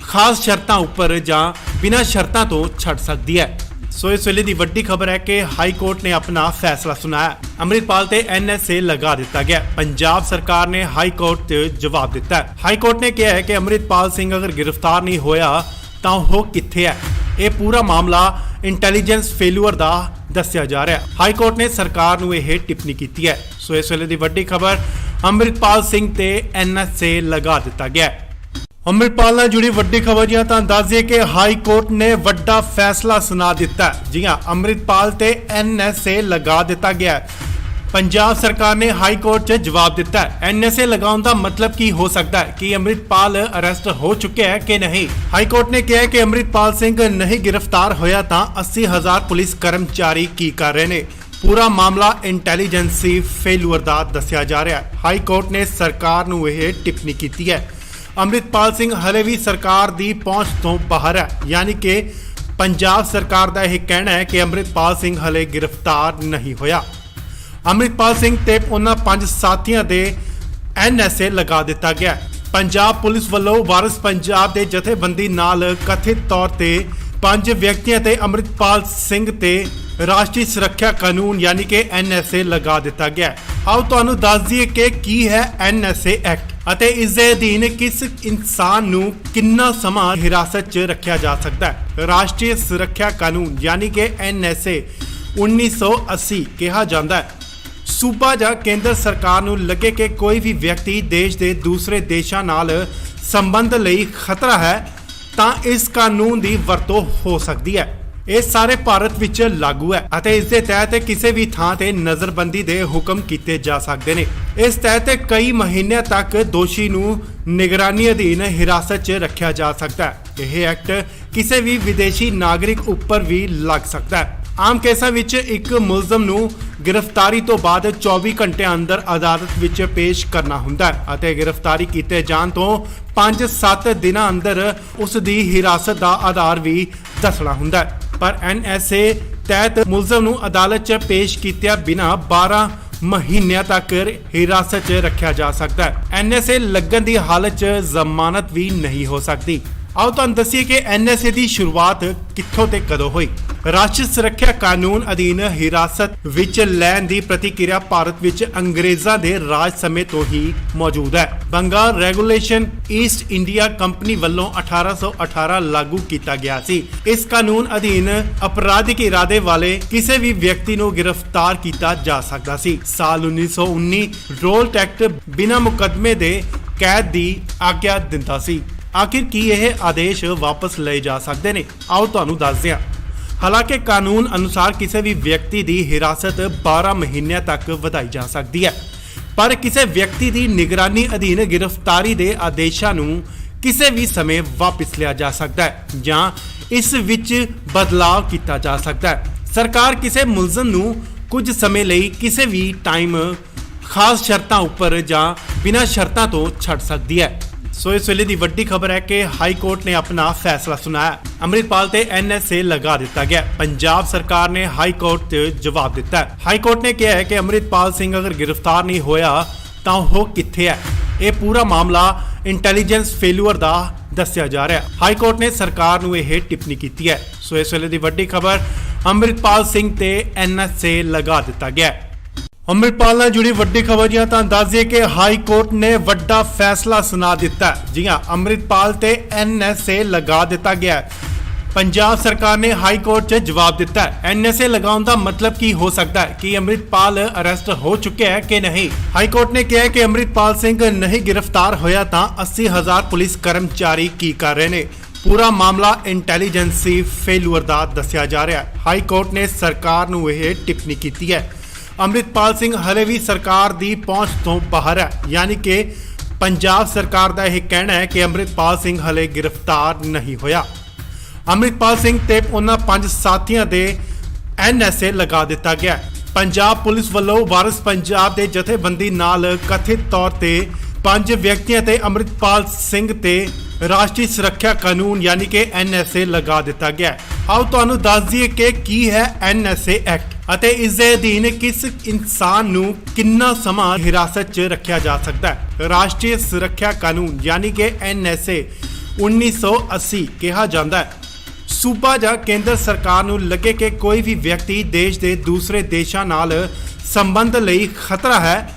ਖਾਸ ਸ਼ਰਤਾਂ ਉੱਪਰ ਜਾਂ ਬਿਨਾਂ ਸ਼ਰਤਾਂ ਤੋਂ ਛੱਡ ਸਕਦੀ ਹੈ। ਸੋ ਇਸ ਵੇਲੇ ਦੀ ਵੱਡੀ ਖਬਰ ਹੈ ਕਿ ਹਾਈ ਕੋਰਟ ਨੇ ਆਪਣਾ ਫੈਸਲਾ ਸੁਣਾਇਆ। ਅੰਮ੍ਰਿਤਪਾਲ ਤੇ NSA ਲਗਾ ਦਿੱਤਾ ਗਿਆ। ਪੰਜਾਬ ਸਰਕਾਰ ਨੇ ਹਾਈ ਕੋਰਟ ਤੇ ਜਵਾਬ ਦਿੱਤਾ ਹੈ। ਹਾਈ ਕੋਰਟ ਨੇ ਕਿਹਾ ਹੈ ਕਿ ਅੰਮ੍ਰਿਤਪਾਲ ਸਿੰਘ ਅਗਰ ਗ੍ਰਿਫਤਾਰ ਨਹੀਂ ਹੋਇਆ ਤਾਂ ਉਹ ਕਿੱਥੇ ਹੈ। ਇਹ ਪੂਰਾ ਮਾਮਲਾ ਇੰਟੈਲੀਜੈਂਸ ਫੇਲੂਅਰ ਦਾ ਦੱਸਿਆ ਜਾ ਰਿਹਾ ਹੈ। ਹਾਈ ਕੋਰਟ ਨੇ ਸਰਕਾਰ ਨੂੰ ਇਹ ਟਿੱਪਣੀ ਕੀਤੀ ਹੈ। ਸੋ ਇਸ ਵੇਲੇ ਦੀ ਵੱਡੀ ਖਬਰ ਅੰਮ੍ਰਿਤਪਾਲ ਸਿੰਘ ਤੇ NSA ਲਗਾ ਦਿੱਤਾ ਗਿਆ ਹੈ। ਅੰਮ੍ਰਿਤਪਾਲ ਨਾਲ ਜੁੜੀ ਵੱਡੀ ਖਬਰ ਜੀ ਤਾਂ ਦੱਸ ਦਈਏ ਕਿ ਹਾਈ ਕੋਰਟ ਨੇ ਵੱਡਾ ਫੈਸਲਾ ਸੁਣਾ ਦਿੱਤਾ ਹੈ। ਜੀ ਹਾਂ, ਅੰਮ੍ਰਿਤਪਾਲ ਤੇ NSA ਲਗਾ ਦਿੱਤਾ ਗਿਆ ਹੈ। ਪੰਜਾਬ ਸਰਕਾਰ ਨੇ ਹਾਈ ਕੋਰਟ 'ਚ ਜਵਾਬ ਦਿੱਤਾ ਹੈ। NSA ਲਗਾਉਣ ਦਾ ਮਤਲਬ ਕੀ ਹੋ ਸਕਦਾ ਹੈ ਕਿ ਅੰਮ੍ਰਿਤਪਾਲ ਅਰੈਸਟ ਹੋ ਚੁੱਕਿਆ ਹੈ ਕਿ ਨਹੀਂ। ਹਾਈ ਕੋਰਟ ਨੇ ਕਿਹਾ ਕਿ ਅੰਮ੍ਰਿਤਪਾਲ ਸਿੰਘ ਨਹੀਂ ਗ੍ਰਿਫਤਾਰ ਹੋਇਆ ਤਾਂ 80,000 ਪੁਲਿਸ ਕਰਮਚਾਰੀ ਕੀ ਕਰ ਰਹੇ ਨੇ। ਪੂਰਾ ਮਾਮਲਾ ਇੰਟੈਲੀਜੈਂਸੀ ਫੇਲੂਅਰ ਦਾ ਦੱਸਿਆ ਜਾ ਰਿਹਾ ਹੈ। ਹਾਈ ਕੋਰਟ ਨੇ ਸਰਕਾਰ ਨੂੰ ਇਹ ਟਿੱਪਣੀ ਕੀਤੀ ਹੈ। ਅੰਮ੍ਰਿਤਪਾਲ ਸਿੰਘ ਹਲੇ ਵੀ ਸਰਕਾਰ ਦੀ ਪਹੁੰਚ ਤੋਂ ਬਾਹਰ ਹੈ, ਯਾਨੀ ਕਿ ਪੰਜਾਬ ਸਰਕਾਰ ਦਾ ਇਹ ਕਹਿਣਾ ਹੈ ਕਿ ਅੰਮ੍ਰਿਤਪਾਲ ਸਿੰਘ ਹਲੇ ਗ੍ਰਿਫਤਾਰ ਨਹੀਂ ਹੋਇਆ। ਅੰਮ੍ਰਿਤਪਾਲ ਸਿੰਘ ਤੇ ਉਹਨਾਂ 5 ਸਾਥੀਆਂ ਦੇ NSA ਲਗਾ ਦਿੱਤਾ ਗਿਆ। ਪੰਜਾਬ ਪੁਲਿਸ ਵੱਲੋਂ ਵਾਰਿਸ ਪੰਜਾਬ ਦੇ ਜਥੇਬੰਦੀ ਨਾਲ ਕਥਿਤ ਤੌਰ ਤੇ 5 ਵਿਅਕਤੀਆਂ ਤੇ ਅੰਮ੍ਰਿਤਪਾਲ ਸਿੰਘ ਤੇ ਰਾਸ਼ਟਰੀ ਸੁਰੱਖਿਆ ਕਾਨੂੰਨ ਯਾਨੀ ਕਿ NSA ਲਗਾ ਦਿੱਤਾ ਗਿਆ। ਆਓ ਤੁਹਾਨੂੰ ਦੱਸ ਦਈਏ ਕਿ ਕੀ ਹੈ NSA ਐਕਟ ਅਤੇ ਇਸ ਦੇ ਅਧੀਨ ਕਿਸ ਇਨਸਾਨ ਨੂੰ ਕਿੰਨਾ ਸਮਾਂ ਹਿਰਾਸਤ 'ਚ ਰੱਖਿਆ ਜਾ ਸਕਦਾ ਹੈ। ਰਾਸ਼ਟਰੀ ਸੁਰੱਖਿਆ ਕਾਨੂੰਨ ਯਾਨੀ ਕਿ NSA 1980 ਕਿਹਾ ਜਾਂਦਾ ਹੈ। ਸੂਬਾ ਜਾਂ ਕੇਂਦਰ ਸਰਕਾਰ ਨੂੰ ਲੱਗੇ ਕਿ ਕੋਈ ਵੀ ਵਿਅਕਤੀ ਦੇਸ਼ ਦੇ ਦੂਸਰੇ ਦੇਸ਼ਾਂ ਨਾਲ ਸੰਬੰਧ ਲਈ ਖਤਰਾ ਹੈ ਤਾਂ ਇਸ ਕਾਨੂੰਨ ਦੀ ਵਰਤੋਂ ਹੋ ਸਕਦੀ ਹੈ। ਇਹ ਸਾਰੇ ਭਾਰਤ ਵਿੱਚ ਲਾਗੂ ਹੈ ਅਤੇ ਇਸ ਦੇ ਤਹਿਤ ਕਿਸੇ ਵੀ ਥਾਂ ਤੇ ਨਜ਼ਰਬੰਦੀ ਦੇ ਹੁਕਮ ਕੀਤੇ ਜਾ ਸਕਦੇ ਨੇ। ਇਸ ਤਹਿਤ ਕਈ ਮਹੀਨਿਆਂ ਤੱਕ ਦੋਸ਼ੀ ਨੂੰ ਨਿਗਰਾਨੀ ਅਧੀਨ ਹਿਰਾਸਤ 'ਚ ਰੱਖਿਆ ਜਾ ਸਕਦਾ ਹੈ। ਇਹ ਐਕਟ ਕਿਸੇ ਵੀ ਵਿਦੇਸ਼ੀ ਨਾਗਰਿਕ ਉੱਪਰ ਵੀ ਲੱਗ ਸਕਦਾ ਹੈ। ਆਮ ਕੇਸਾਂ ਵਿੱਚ ਇੱਕ ਮੁਲਜ਼ਮ ਨੂੰ ਗ੍ਰਿਫਤਾਰੀ ਤੋਂ ਬਾਅਦ 24 ਘੰਟਿਆਂ ਅੰਦਰ ਅਦਾਲਤ ਵਿੱਚ ਪੇਸ਼ ਕਰਨਾ ਹੁੰਦਾ ਹੈ ਅਤੇ ਗ੍ਰਿਫਤਾਰੀ ਕੀਤੇ ਜਾਣ ਤੋਂ 5-7 ਦਿਨਾਂ ਅੰਦਰ ਉਸ ਦੀ ਹਿਰਾਸਤ ਦਾ ਆਧਾਰ ਵੀ ਦੱਸਣਾ ਹੁੰਦਾ ਹੈ। ਪਰ NSA ਤਹਿਤ ਮੁਲਜ਼ਮ ਨੂੰ ਅਦਾਲਤ 'ਚ ਪੇਸ਼ ਕੀਤਿਆਂ ਬਿਨਾਂ 12 ਮਹੀਨਿਆਂ ਤੱਕ ਹਿਰਾਸਤ 'ਚ ਰੱਖਿਆ ਜਾ ਸਕਦਾ ਹੈ। NSA ਲੱਗਣ ਦੀ ਹਾਲਤ 'ਚ ਜ਼ਮਾਨਤ ਵੀ ਨਹੀਂ ਹੋ ਸਕਦੀ। ਆਓ ਤੁਹਾਨੂੰ ਦੱਸੀਏ ਕਿ NSA ਦੀ ਸ਼ੁਰੂਆਤ ਕਿੱਥੋਂ ਤੇ ਕਦੋਂ ਹੋਈ। ਰਾਸ਼ਟਰੀ ਸੁਰੱਖਿਆ ਕਾਨੂੰਨ ਅਧੀਨ ਹਿਰਾਸਤ ਵਿੱਚ ਲੈਣ ਦੀ ਪ੍ਰਤੀਕਿਰਿਆ ਭਾਰਤ ਵਿੱਚ ਅੰਗਰੇਜ਼ਾਂ ਦੇ ਰਾਜ ਸਮੇਂ ਤੋਂ ਹੀ ਮੌਜੂਦ ਹੈ। Bengal regulation East India company ਵੱਲੋਂ 1818 ਲਾਗੂ ਕੀਤਾ ਗਿਆ ਸੀ। ਇਸ ਕਾਨੂੰਨ ਅਧੀਨ ਅਪਰਾਧਿਕ ਇਰਾਦੇ ਵਾਲੇ ਕਿਸੇ ਵੀ ਵਿਅਕਤੀ ਨੂੰ ਗ੍ਰਿਫਤਾਰ ਕੀਤਾ ਜਾ ਸਕਦਾ ਸੀ। ਸਾਲ 1919 ਰੋਲਟ ਐਕਟ ਬਿਨਾਂ ਮੁਕੱਦਮੇ ਦੇ ਕੈਦ ਦੀ ਆਗਿਆ ਦਿੰਦਾ ਸੀ। ਆਖਿਰ ਕੀ ਇਹ ਆਦੇਸ਼ ਵਾਪਸ ਲਏ ਜਾ ਸਕਦੇ ਨੇ? ਆਓ ਤੁਹਾਨੂੰ ਦੱਸਦੇ ਹਾਂ। ਹਾਲਾਂਕਿ ਕਾਨੂੰਨ ਅਨੁਸਾਰ ਕਿਸੇ ਵੀ ਵਿਅਕਤੀ ਦੀ ਹਿਰਾਸਤ 12 ਮਹੀਨਿਆਂ ਤੱਕ ਵਧਾਈ ਜਾ ਸਕਦੀ ਹੈ, ਪਰ ਕਿਸੇ ਵਿਅਕਤੀ ਦੀ ਨਿਗਰਾਨੀ ਅਧੀਨ ਗ੍ਰਿਫਤਾਰੀ ਦੇ ਆਦੇਸ਼ਾਂ ਨੂੰ ਕਿਸੇ ਵੀ ਸਮੇਂ ਵਾਪਸ ਲਿਆ ਜਾ ਸਕਦਾ ਹੈ ਜਾਂ ਇਸ ਵਿੱਚ ਬਦਲਾਅ ਕੀਤਾ ਜਾ ਸਕਦਾ ਹੈ। ਸਰਕਾਰ ਕਿਸੇ ਮੁਲਜ਼ਮ ਨੂੰ ਕੁਝ ਸਮੇਂ ਲਈ ਕਿਸੇ ਵੀ ਟਾਈਮ ਖਾਸ ਸ਼ਰਤਾਂ ਉੱਪਰ ਜਾਂ ਬਿਨਾਂ ਸ਼ਰਤਾਂ ਤੋਂ ਛੱਡ ਸਕਦੀ ਹੈ। ਸੋ ਇਸ ਵੇਲੇ ਦੀ ਵੱਡੀ ਖਬਰ ਹੈ ਕਿ ਹਾਈ ਕੋਰਟ ਨੇ ਆਪਣਾ ਫੈਸਲਾ ਸੁਣਾਇਆ। ਅੰਮ੍ਰਿਤਪਾਲ ਤੇ NSA ਲਗਾ ਦਿੱਤਾ ਗਿਆ। ਪੰਜਾਬ ਸਰਕਾਰ ਨੇ ਹਾਈ ਕੋਰਟ ਤੇ ਜਵਾਬ ਦਿੱਤਾ ਹੈ। ਹਾਈ ਕੋਰਟ ਨੇ ਕਿਹਾ ਹੈ ਕਿ ਅੰਮ੍ਰਿਤਪਾਲ ਸਿੰਘ ਅਗਰ ਗ੍ਰਿਫਤਾਰ ਨਹੀਂ ਹੋਇਆ ਤਾਂ ਉਹ ਕਿੱਥੇ ਹੈ। ਇਹ ਪੂਰਾ ਮਾਮਲਾ ਇੰਟੈਲੀਜੈਂਸ ਫੇਲੂਅਰ ਦਾ ਦੱਸਿਆ ਜਾ ਰਿਹਾ ਹੈ। ਹਾਈ ਕੋਰਟ ਨੇ ਸਰਕਾਰ ਨੂੰ ਇਹ ਟਿੱਪਣੀ ਕੀਤੀ ਹੈ। ਸੋ ਇਸ ਵੇਲੇ ਦੀ ਵੱਡੀ ਖਬਰ ਅੰਮ੍ਰਿਤਪਾਲ ਸਿੰਘ ਤੇ NSA ਲਗਾ ਦਿੱਤਾ ਗਿਆ। ਅੰਮ੍ਰਿਤਪਾਲ ਨਾਲ ਜੁੜੀ ਵੱਡੀ ਖਬਰ ਜੀ ਤਾਂ ਦੱਸ ਦਈਏ ਕਿ ਹਾਈ ਕੋਰਟ ਨੇ ਵੱਡਾ ਫੈਸਲਾ ਸੁਣਾ ਦਿੱਤਾ ਹੈ। ਜੀ ਹਾਂ, ਅੰਮ੍ਰਿਤਪਾਲ ਤੇ NSA ਲਗਾ ਦਿੱਤਾ ਗਿਆ ਹੈ। ਪੰਜਾਬ ਸਰਕਾਰ ਨੇ ਹਾਈ ਕੋਰਟ 'ਚ ਜਵਾਬ ਦਿੱਤਾ ਹੈ। NSA ਲਗਾਉਣ ਦਾ ਮਤਲਬ ਕੀ ਹੋ ਸਕਦਾ ਹੈ ਕਿ ਅੰਮ੍ਰਿਤਪਾਲ ਅਰੈਸਟ ਹੋ ਚੁੱਕਿਆ ਹੈ ਕਿ ਨਹੀਂ। ਹਾਈ ਕੋਰਟ ਨੇ ਕਿਹਾ ਕਿ ਅੰਮ੍ਰਿਤਪਾਲ ਸਿੰਘ ਨਹੀਂ ਗ੍ਰਿਫਤਾਰ ਹੋਇਆ ਤਾਂ 80,000 ਪੁਲਿਸ ਕਰਮਚਾਰੀ ਕੀ ਕਰ ਰਹੇ ਨੇ। ਪੂਰਾ ਮਾਮਲਾ ਇੰਟੈਲੀਜੈਂਸੀ ਫੇਲੂਅਰ ਦਾ ਦੱਸਿਆ ਜਾ ਰਿਹਾ ਹੈ। ਹਾਈ ਕੋਰਟ ਨੇ ਸਰਕਾਰ ਨੂੰ ਇਹ ਟਿੱਪਣੀ ਕੀਤੀ ਹੈ। ਅੰਮ੍ਰਿਤਪਾਲ ਸਿੰਘ ਹਲੇ ਵੀ ਸਰਕਾਰ ਦੀ ਪਹੁੰਚ ਤੋਂ ਬਾਹਰ ਹੈ, ਯਾਨੀ ਕਿ ਪੰਜਾਬ ਸਰਕਾਰ ਦਾ ਇਹ ਕਹਿਣਾ ਹੈ ਕਿ ਅੰਮ੍ਰਿਤਪਾਲ ਸਿੰਘ ਹਲੇ ਗ੍ਰਿਫਤਾਰ ਨਹੀਂ ਹੋਇਆ। ਅੰਮ੍ਰਿਤਪਾਲ ਸਿੰਘ ਤੇ ਉਹਨਾਂ 5 ਸਾਥੀਆਂ ਦੇ NSA ਲਗਾ ਦਿੱਤਾ ਗਿਆ। ਪੰਜਾਬ ਪੁਲਿਸ ਵੱਲੋਂ ਵਾਰਿਸ ਪੰਜਾਬ ਦੇ ਜਥੇਬੰਦੀ ਨਾਲ ਕਥਿਤ ਤੌਰ ਤੇ 5 ਵਿਅਕਤੀਆਂ ਤੇ ਅੰਮ੍ਰਿਤਪਾਲ ਸਿੰਘ ਤੇ ਰਾਸ਼ਟਰੀ ਸੁਰੱਖਿਆ ਕਾਨੂੰਨ ਯਾਨੀ ਕਿ NSA ਲਗਾ ਦਿੱਤਾ ਗਿਆ। ਆਓ ਤੁਹਾਨੂੰ ਦੱਸ ਦਈਏ ਕਿ ਕੀ ਹੈ NSA ਐਕਟ ਅਤੇ ਇਸ ਦੇ ਅਧੀਨ ਕਿਸ ਇਨਸਾਨ ਨੂੰ ਕਿੰਨਾ ਸਮਾਂ ਹਿਰਾਸਤ 'ਚ ਰੱਖਿਆ ਜਾ ਸਕਦਾ ਹੈ। ਰਾਸ਼ਟਰੀ ਸੁਰੱਖਿਆ ਕਾਨੂੰਨ ਯਾਨੀ ਕਿ NSA 1980 ਕਿਹਾ ਜਾਂਦਾ ਹੈ। ਸੂਬਾ ਜਾਂ ਕੇਂਦਰ ਸਰਕਾਰ ਨੂੰ ਲੱਗੇ ਕਿ ਕੋਈ ਵੀ ਵਿਅਕਤੀ ਦੇਸ਼ ਦੇ ਦੂਸਰੇ ਦੇਸ਼ਾਂ ਨਾਲ ਸੰਬੰਧ ਲਈ ਖਤਰਾ ਹੈ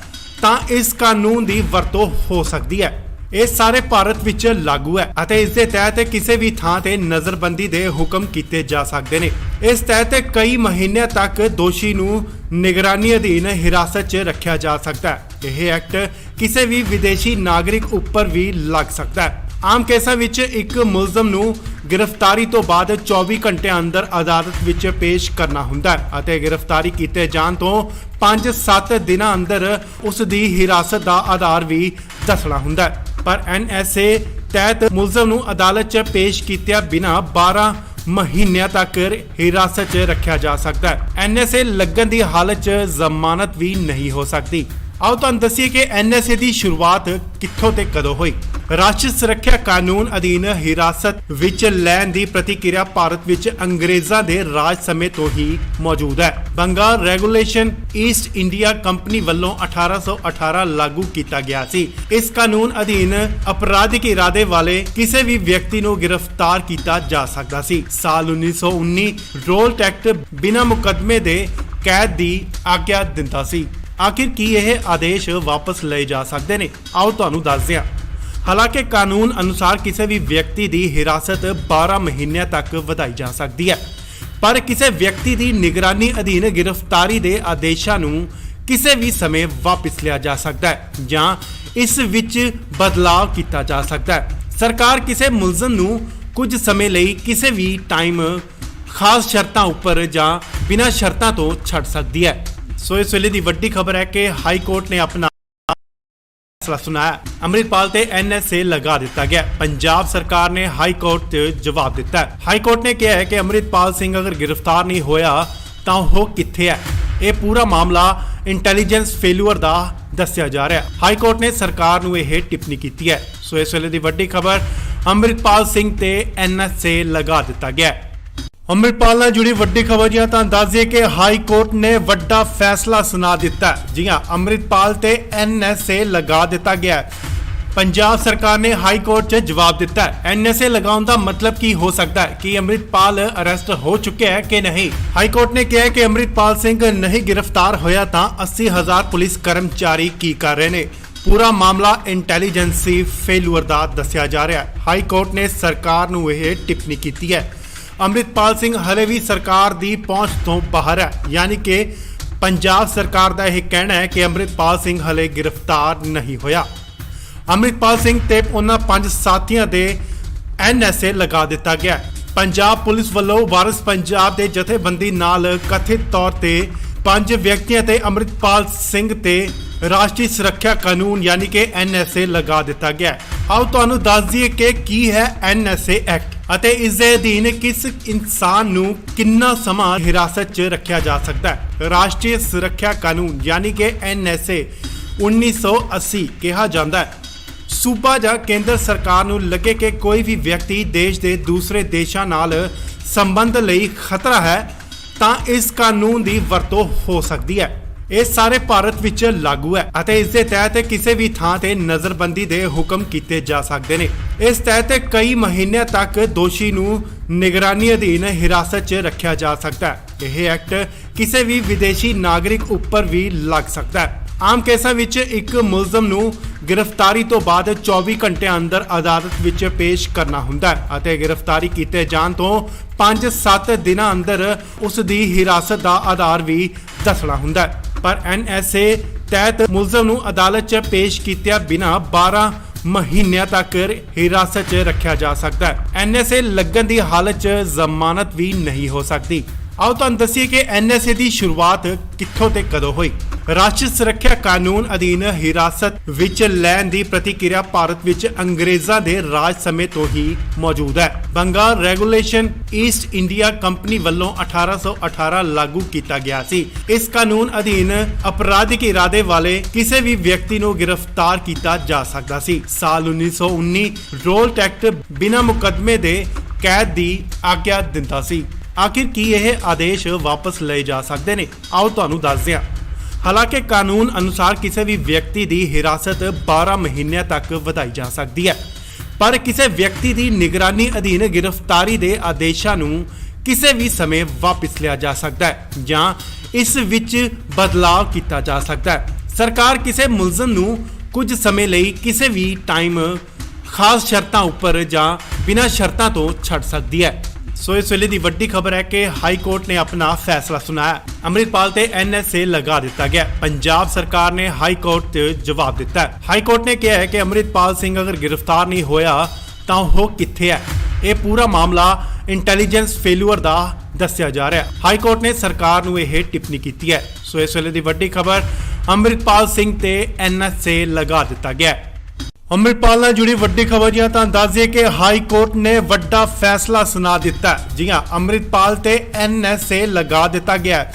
ਤਾਂ ਇਸ ਕਾਨੂੰਨ ਦੀ ਵਰਤੋਂ ਹੋ ਸਕਦੀ ਹੈ। ਇਹ ਸਾਰੇ ਭਾਰਤ ਵਿੱਚ ਲਾਗੂ ਹੈ ਅਤੇ ਇਸ ਦੇ ਤਹਿਤ ਕਿਸੇ ਵੀ ਥਾਂ ਤੇ ਨਜ਼ਰਬੰਦੀ ਦੇ ਹੁਕਮ ਕੀਤੇ ਜਾ ਸਕਦੇ ਨੇ। ਇਸ ਤਹਿਤ ਕਈ ਮਹੀਨਿਆਂ ਤੱਕ ਦੋਸ਼ੀ ਨੂੰ ਨਿਗਰਾਨੀ ਅਧੀਨ ਹਿਰਾਸਤ 'ਚ ਰੱਖਿਆ ਜਾ ਸਕਦਾ ਹੈ। ਇਹ ਐਕਟ ਕਿਸੇ ਵੀ ਵਿਦੇਸ਼ੀ ਨਾਗਰਿਕ ਉੱਪਰ ਵੀ ਲੱਗ ਸਕਦਾ ਹੈ। ਆਮ ਕੇਸਾਂ ਵਿੱਚ ਇੱਕ ਮੁਲਜ਼ਮ ਨੂੰ ਗ੍ਰਿਫਤਾਰੀ ਤੋਂ ਬਾਅਦ 24 ਘੰਟਿਆਂ ਅੰਦਰ ਅਦਾਲਤ ਵਿੱਚ ਪੇਸ਼ ਕਰਨਾ ਹੁੰਦਾ ਹੈ ਅਤੇ ਗ੍ਰਿਫਤਾਰੀ ਕੀਤੇ ਜਾਣ ਤੋਂ 5-7 ਦਿਨਾਂ ਅੰਦਰ ਉਸ ਦੀ ਹਿਰਾਸਤ ਦਾ ਆਧਾਰ ਵੀ ਦੱਸਣਾ ਹੁੰਦਾ ਹੈ। ਪਰ NSA ਤਹਿਤ ਮੁਲਜ਼ਮ ਨੂੰ ਅਦਾਲਤ 'ਚ ਪੇਸ਼ ਕੀਤਿਆਂ ਬਿਨਾਂ 12 ਮਹੀਨਿਆਂ ਤੱਕ ਹਿਰਾਸਤ 'ਚ ਰੱਖਿਆ ਜਾ ਸਕਦਾ ਹੈ। NSA ਲੱਗਣ ਦੀ ਹਾਲਤ 'ਚ ਜ਼ਮਾਨਤ ਵੀ ਨਹੀਂ ਹੋ ਸਕਦੀ। ਆਓ ਤੁਹਾਨੂੰ ਦੱਸੀਏ ਕਿ NSA ਦੀ ਸ਼ੁਰੂਆਤ ਕਿੱਥੋਂ ਤੇ ਕਦੋਂ ਹੋਈ। ਰਾਸ਼ਟਰੀ ਸੁਰੱਖਿਆ ਕਾਨੂੰਨ ਅਧੀਨ ਹਿਰਾਸਤ ਵਿੱਚ ਲੈਣ ਦੀ ਪ੍ਰਤੀਕਿਰਿਆ ਭਾਰਤ ਵਿੱਚ ਅੰਗਰੇਜ਼ਾਂ ਦੇ ਰਾਜ ਸਮੇਂ ਤੋਂ ਹੀ ਮੌਜੂਦ ਹੈ। Bengal regulation East India company ਵੱਲੋਂ 1818 ਲਾਗੂ ਕੀਤਾ ਗਿਆ ਸੀ। ਇਸ ਕਾਨੂੰਨ ਅਧੀਨ ਅਪਰਾਧਿਕ ਇਰਾਦੇ ਵਾਲੇ ਕਿਸੇ ਵੀ ਵਿਅਕਤੀ ਨੂੰ ਗ੍ਰਿਫਤਾਰ ਕੀਤਾ ਜਾ ਸਕਦਾ ਸੀ। ਸਾਲ 1919 ਰੋਲਟ ਐਕਟ ਬਿਨਾਂ ਮੁਕੱਦਮੇ ਦੇ ਕੈਦ ਦੀ ਆਗਿਆ ਦਿੰਦਾ ਸੀ। ਆਖਿਰ ਕੀ ਇਹ ਆਦੇਸ਼ ਵਾਪਸ ਲਏ ਜਾ ਸਕਦੇ ਨੇ? ਆਓ ਤੁਹਾਨੂੰ ਦੱਸਦੇ ਹਾਂ। ਹਾਲਾਂਕਿ ਕਾਨੂੰਨ ਅਨੁਸਾਰ ਕਿਸੇ ਵੀ ਵਿਅਕਤੀ ਦੀ ਹਿਰਾਸਤ 12 ਮਹੀਨਿਆਂ ਤੱਕ ਵਧਾਈ ਜਾ ਸਕਦੀ ਹੈ, ਪਰ ਕਿਸੇ ਵਿਅਕਤੀ ਦੀ ਨਿਗਰਾਨੀ ਅਧੀਨ ਗ੍ਰਿਫਤਾਰੀ ਦੇ ਆਦੇਸ਼ਾਂ ਨੂੰ ਕਿਸੇ ਵੀ ਸਮੇਂ ਵਾਪਸ ਲਿਆ ਜਾ ਸਕਦਾ ਹੈ ਜਾਂ ਇਸ ਵਿੱਚ ਬਦਲਾਅ ਕੀਤਾ ਜਾ ਸਕਦਾ ਹੈ। ਸਰਕਾਰ ਕਿਸੇ ਮੁਲਜ਼ਮ ਨੂੰ ਕੁਝ ਸਮੇਂ ਲਈ ਕਿਸੇ ਵੀ ਟਾਈਮ ਖਾਸ ਸ਼ਰਤਾਂ ਉੱਪਰ ਜਾਂ ਬਿਨਾਂ ਸ਼ਰਤਾਂ ਤੋਂ ਛੱਡ ਸਕਦੀ ਹੈ। ਸੋ ਇਸ ਵੇਲੇ ਦੀ ਵੱਡੀ ਖਬਰ ਹੈ ਕਿ ਹਾਈ ਕੋਰਟ ਨੇ ਆਪਣਾ ਫੈਸਲਾ ਸੁਣਾਇਆ। ਅੰਮ੍ਰਿਤਪਾਲ ਤੇ NSA ਲਗਾ ਦਿੱਤਾ ਗਿਆ। ਪੰਜਾਬ ਸਰਕਾਰ ਨੇ ਹਾਈ ਕੋਰਟ 'ਚ ਜਵਾਬ ਦਿੱਤਾ ਹੈ। ਹਾਈ ਕੋਰਟ ਨੇ ਕਿਹਾ ਹੈ ਕਿ ਅੰਮ੍ਰਿਤਪਾਲ ਸਿੰਘ ਅਗਰ ਗ੍ਰਿਫਤਾਰ ਨਹੀਂ ਹੋਇਆ ਤਾਂ ਉਹ ਕਿੱਥੇ ਹੈ। ਇਹ ਪੂਰਾ ਮਾਮਲਾ ਇੰਟੈਲੀਜੈਂਸ ਫੇਲੂਅਰ ਦਾ ਦੱਸਿਆ ਜਾ ਰਿਹਾ ਹੈ। ਹਾਈ ਕੋਰਟ ਨੇ ਸਰਕਾਰ ਨੂੰ ਇਹ ਟਿੱਪਣੀ ਕੀਤੀ ਹੈ। ਸੋ ਇਸ ਵੇਲੇ ਦੀ ਵੱਡੀ ਖਬਰ, ਅੰਮ੍ਰਿਤਪਾਲ ਸਿੰਘ ਤੇ NSA ਲਗਾ ਦਿੱਤਾ ਗਿਆ ਹੈ। ਅੰਮ੍ਰਿਤਪਾਲ ਨਾਲ ਜੁੜੀ ਵੱਡੀ ਖਬਰ ਜੀ ਤਾਂ ਦੱਸ ਦਈਏ ਕਿ ਹਾਈ ਕੋਰਟ ਨੇ ਵੱਡਾ ਫੈਸਲਾ ਸੁਣਾ ਦਿੱਤਾ। ਜੀ ਹਾਂ, ਅੰਮ੍ਰਿਤਪਾਲ ਤੇ NSA ਲਗਾ ਦਿੱਤਾ ਗਿਆ। ਪੰਜਾਬ ਸਰਕਾਰ ਨੇ ਹਾਈ ਕੋਰਟ 'ਚ ਜਵਾਬ ਦਿੱਤਾ। NSA ਲਗਾਉਣ ਦਾ ਮਤਲਬ ਕੀ ਹੋ ਸਕਦਾ ਹੈ? ਕਿ ਅੰਮ੍ਰਿਤਪਾਲ ਅਰੈਸਟ ਹੋ ਚੁੱਕਿਆ ਹੈ ਕਿ ਨਹੀਂ? ਹਾਈ ਕੋਰਟ ਨੇ ਕਿਹਾ ਕਿ ਅੰਮ੍ਰਿਤਪਾਲ ਸਿੰਘ ਨਹੀਂ ਗ੍ਰਿਫਤਾਰ ਹੋਇਆ ਤਾਂ 80,000 ਪੁਲਿਸ ਕਰਮਚਾਰੀ ਕੀ ਕਰ ਰਹੇ ਨੇ। ਪੂਰਾ ਮਾਮਲਾ ਇੰਟੈਲੀਜੈਂਸੀ ਫੇਲੂਅਰ ਦਾ ਦੱਸਿਆ ਜਾ ਰਿਹਾ ਹੈ। ਹਾਈ ਕੋਰਟ ਨੇ ਸਰਕਾਰ ਨੂੰ ਇਹ ਟਿੱਪਣੀ ਕੀਤੀ ਹੈ। ਅੰਮ੍ਰਿਤਪਾਲ ਸਿੰਘ ਹਲੇ ਵੀ ਸਰਕਾਰ ਦੀ ਪਹੁੰਚ ਤੋਂ ਬਾਹਰ ਹੈ, ਯਾਨੀ ਕਿ ਪੰਜਾਬ ਸਰਕਾਰ ਦਾ ਇਹ ਕਹਿਣਾ ਹੈ ਕਿ ਅੰਮ੍ਰਿਤਪਾਲ ਸਿੰਘ ਹਲੇ ਗ੍ਰਿਫਤਾਰ ਨਹੀਂ ਹੋਇਆ। ਅੰਮ੍ਰਿਤਪਾਲ ਸਿੰਘ ਤੇ ਉਹਨਾਂ 5 ਸਾਥੀਆਂ ਦੇ NSA ਲਗਾ ਦਿੱਤਾ ਗਿਆ। ਪੰਜਾਬ ਪੁਲਿਸ ਵੱਲੋਂ ਵਾਰਿਸ ਪੰਜਾਬ ਦੇ ਜਥੇਬੰਦੀ ਨਾਲ ਕਥਿਤ ਤੌਰ ਤੇ 5 ਵਿਅਕਤੀਆਂ ਤੇ ਅੰਮ੍ਰਿਤਪਾਲ ਸਿੰਘ ਤੇ ਰਾਸ਼ਟਰੀ ਸੁਰੱਖਿਆ ਕਾਨੂੰਨ ਯਾਨੀ ਕਿ NSA ਲਗਾ ਦਿੱਤਾ ਗਿਆ। ਆਓ ਤੁਹਾਨੂੰ ਦੱਸ ਦਈਏ ਕਿ ਕੀ ਹੈ NSA ਐਕਟ ਅਤੇ ਇਸ ਦੇ ਅਧੀਨ ਕਿਸ ਇਨਸਾਨ ਨੂੰ ਕਿੰਨਾ ਸਮਾਂ ਹਿਰਾਸਤ 'ਚ ਰੱਖਿਆ ਜਾ ਸਕਦਾ ਹੈ। ਰਾਸ਼ਟਰੀ ਸੁਰੱਖਿਆ ਕਾਨੂੰਨ ਯਾਨੀ ਕਿ NSA 1980 ਕਿਹਾ ਜਾਂਦਾ ਹੈ। ਸੂਬਾ ਜਾਂ ਕੇਂਦਰ ਸਰਕਾਰ ਨੂੰ ਲੱਗੇ ਕਿ ਕੋਈ ਵੀ ਵਿਅਕਤੀ ਦੇਸ਼ ਦੇ ਦੂਸਰੇ ਦੇਸ਼ਾਂ ਨਾਲ ਸੰਬੰਧ ਲਈ ਖਤਰਾ ਹੈ ਤਾਂ ਇਸ ਕਾਨੂੰਨ ਦੀ ਵਰਤੋਂ ਹੋ ਸਕਦੀ ਹੈ। ਇਹ ਸਾਰੇ ਭਾਰਤ ਵਿੱਚ ਲਾਗੂ ਹੈ ਅਤੇ ਇਸ ਦੇ ਤਹਿਤ ਕਿਸੇ ਵੀ ਥਾਂ ਤੇ ਨਜ਼ਰਬੰਦੀ ਦੇ ਹੁਕਮ ਕੀਤੇ ਜਾ ਸਕਦੇ ਨੇ। ਇਸ ਤਹਿਤ ਕਈ ਮਹੀਨਿਆਂ ਤੱਕ ਦੋਸ਼ੀ ਨੂੰ ਨਿਗਰਾਨੀ ਅਧੀਨ ਹਿਰਾਸਤ 'ਚ ਰੱਖਿਆ ਜਾ ਸਕਦਾ ਹੈ। ਇਹ ਐਕਟ ਕਿਸੇ ਵੀ ਵਿਦੇਸ਼ੀ ਨਾਗਰਿਕ ਉੱਪਰ ਵੀ ਲੱਗ ਸਕਦਾ ਹੈ। ਆਮ ਕੇਸਾਂ ਵਿੱਚ ਇੱਕ ਮੁਲਜ਼ਮ ਨੂੰ ਗ੍ਰਿਫਤਾਰੀ ਤੋਂ ਬਾਅਦ 24 ਘੰਟਿਆਂ ਅੰਦਰ ਅਦਾਲਤ ਵਿੱਚ ਪੇਸ਼ ਕਰਨਾ ਹੁੰਦਾ ਹੈ ਅਤੇ ਗ੍ਰਿਫਤਾਰੀ ਕੀਤੇ ਜਾਣ ਤੋਂ 5-7 ਦਿਨਾਂ ਅੰਦਰ ਉਸ ਦੀ ਹਿਰਾਸਤ ਦਾ ਆਧਾਰ ਵੀ ਦੱਸਣਾ ਹੁੰਦਾ ਹੈ। ਪਰ NSA ਤਹਿਤ ਮੁਲਜ਼ਮ ਨੂੰ ਅਦਾਲਤ 'ਚ ਪੇਸ਼ ਕੀਤਿਆਂ ਬਿਨਾਂ 12 ਮਹੀਨਿਆਂ ਤੱਕ ਹਿਰਾਸਤ 'ਚ ਰੱਖਿਆ ਜਾ ਸਕਦਾ ਹੈ। NSA ਲੱਗਣ ਦੀ ਹਾਲਤ 'ਚ ਜ਼ਮਾਨਤ ਵੀ ਨਹੀਂ ਹੋ ਸਕਦੀ। ਆਓ ਤੁਹਾਨੂੰ ਦੱਸੀਏ ਕਿ NSA ਦੀ ਸ਼ੁਰੂਆਤ ਕਿੱਥੋਂ ਤੇ ਕਦੋਂ ਹੋਈ। ਰਾਸ਼ਟਰੀ ਸੁਰੱਖਿਆ ਕਾਨੂੰਨ ਅਧੀਨ ਹਿਰਾਸਤ ਵਿੱਚ ਲੈਣ ਦੀ ਪ੍ਰਤੀਕਿਰਿਆ ਭਾਰਤ ਵਿੱਚ ਅੰਗਰੇਜ਼ਾਂ ਦੇ ਰਾਜ ਸਮੇਂ ਤੋਂ ਹੀ ਮੌਜੂਦ ਹੈ। Bengal regulation East India company ਵੱਲੋਂ 1818 ਲਾਗੂ ਕੀਤਾ ਗਿਆ ਸੀ। ਇਸ ਕਾਨੂੰਨ ਅਧੀਨ ਅਪਰਾਧਿਕ ਇਰਾਦੇ ਵਾਲੇ ਕਿਸੇ ਵੀ ਵਿਅਕਤੀ ਨੂੰ ਗ੍ਰਿਫਤਾਰ ਕੀਤਾ ਜਾ ਸਕਦਾ ਸੀ। ਸਾਲ 1919 ਰੋਲਟ ਐਕਟ ਬਿਨਾਂ ਮੁਕੱਦਮੇ ਦੇ ਕੈਦ ਦੀ ਆਗਿਆ ਦਿੰਦਾ ਸੀ। ਆਖਿਰ ਕੀ ਇਹ ਆਦੇਸ਼ ਵਾਪਸ ਲਏ ਜਾ ਸਕਦੇ ਨੇ? ਆਓ ਤੁਹਾਨੂੰ ਦੱਸਦੇ ਹਾਂ। ਹਾਲਾਂਕਿ ਕਾਨੂੰਨ ਅਨੁਸਾਰ ਕਿਸੇ ਵੀ ਵਿਅਕਤੀ ਦੀ ਹਿਰਾਸਤ 12 ਮਹੀਨਿਆਂ ਤੱਕ ਵਧਾਈ ਜਾ ਸਕਦੀ ਹੈ, ਪਰ ਕਿਸੇ ਵਿਅਕਤੀ ਦੀ ਨਿਗਰਾਨੀ ਅਧੀਨ ਗ੍ਰਿਫਤਾਰੀ ਦੇ ਆਦੇਸ਼ਾਂ ਨੂੰ ਕਿਸੇ ਵੀ ਸਮੇਂ ਵਾਪਸ ਲਿਆ ਜਾ ਸਕਦਾ ਹੈ ਜਾਂ ਇਸ ਵਿੱਚ ਬਦਲਾਅ ਕੀਤਾ ਜਾ ਸਕਦਾ ਹੈ। ਸਰਕਾਰ ਕਿਸੇ ਮੁਲਜ਼ਮ ਨੂੰ ਕੁਝ ਸਮੇਂ ਲਈ ਕਿਸੇ ਵੀ ਟਾਈਮ ਖਾਸ ਸ਼ਰਤਾਂ ਉੱਪਰ ਜਾਂ ਬਿਨਾਂ ਸ਼ਰਤਾਂ ਤੋਂ ਛੱਡ ਸਕਦੀ ਹੈ। ਸੋ ਇਸ ਵੇਲੇ ਦੀ ਵੱਡੀ ਖਬਰ ਹੈ ਕਿ ਹਾਈ ਕੋਰਟ ਨੇ ਆਪਣਾ ਫੈਸਲਾ ਸੁਣਾਇਆ। ਅੰਮ੍ਰਿਤਪਾਲ ਤੇ NSA ਲਗਾ ਦਿੱਤਾ ਗਿਆ। ਪੰਜਾਬ ਸਰਕਾਰ ਨੇ ਹਾਈ ਕੋਰਟ ਤੇ ਜਵਾਬ ਦਿੱਤਾ ਹੈ। ਹਾਈ ਕੋਰਟ ਨੇ ਕਿਹਾ ਹੈ ਕਿ ਅੰਮ੍ਰਿਤਪਾਲ ਸਿੰਘ ਅਗਰ ਗ੍ਰਿਫਤਾਰ ਨਹੀਂ ਹੋਇਆ ਤਾਂ ਉਹ ਕਿੱਥੇ ਹੈ। ਇਹ ਪੂਰਾ ਮਾਮਲਾ ਇੰਟੈਲੀਜੈਂਸ ਫੇਲਿਅਰ ਦਾ ਦੱਸਿਆ ਜਾ ਰਿਹਾ ਹੈ। ਹਾਈ ਕੋਰਟ ਨੇ ਸਰਕਾਰ ਨੂੰ ਇਹ ਟਿੱਪਣੀ ਕੀਤੀ ਹੈ। ਸੋ ਇਸ ਵੇਲੇ ਦੀ ਵੱਡੀ ਖਬਰ ਅੰਮ੍ਰਿਤਪਾਲ ਸਿੰਘ ਤੇ NSA ਲਗਾ ਦਿੱਤਾ ਗਿਆ ਹੈ। ਅੰਮ੍ਰਿਤਪਾਲ ਨਾਲ ਜੁੜੀ ਵੱਡੀ ਖਬਰ ਜੀ ਤਾਂ ਦੱਸ ਦਈਏ ਕਿ ਹਾਈ ਕੋਰਟ ਨੇ ਵੱਡਾ ਫੈਸਲਾ ਸੁਣਾ ਦਿੱਤਾ ਹੈ। ਜੀ ਹਾਂ, ਅੰਮ੍ਰਿਤਪਾਲ ਤੇ NSA ਲਗਾ ਦਿੱਤਾ ਗਿਆ ਹੈ।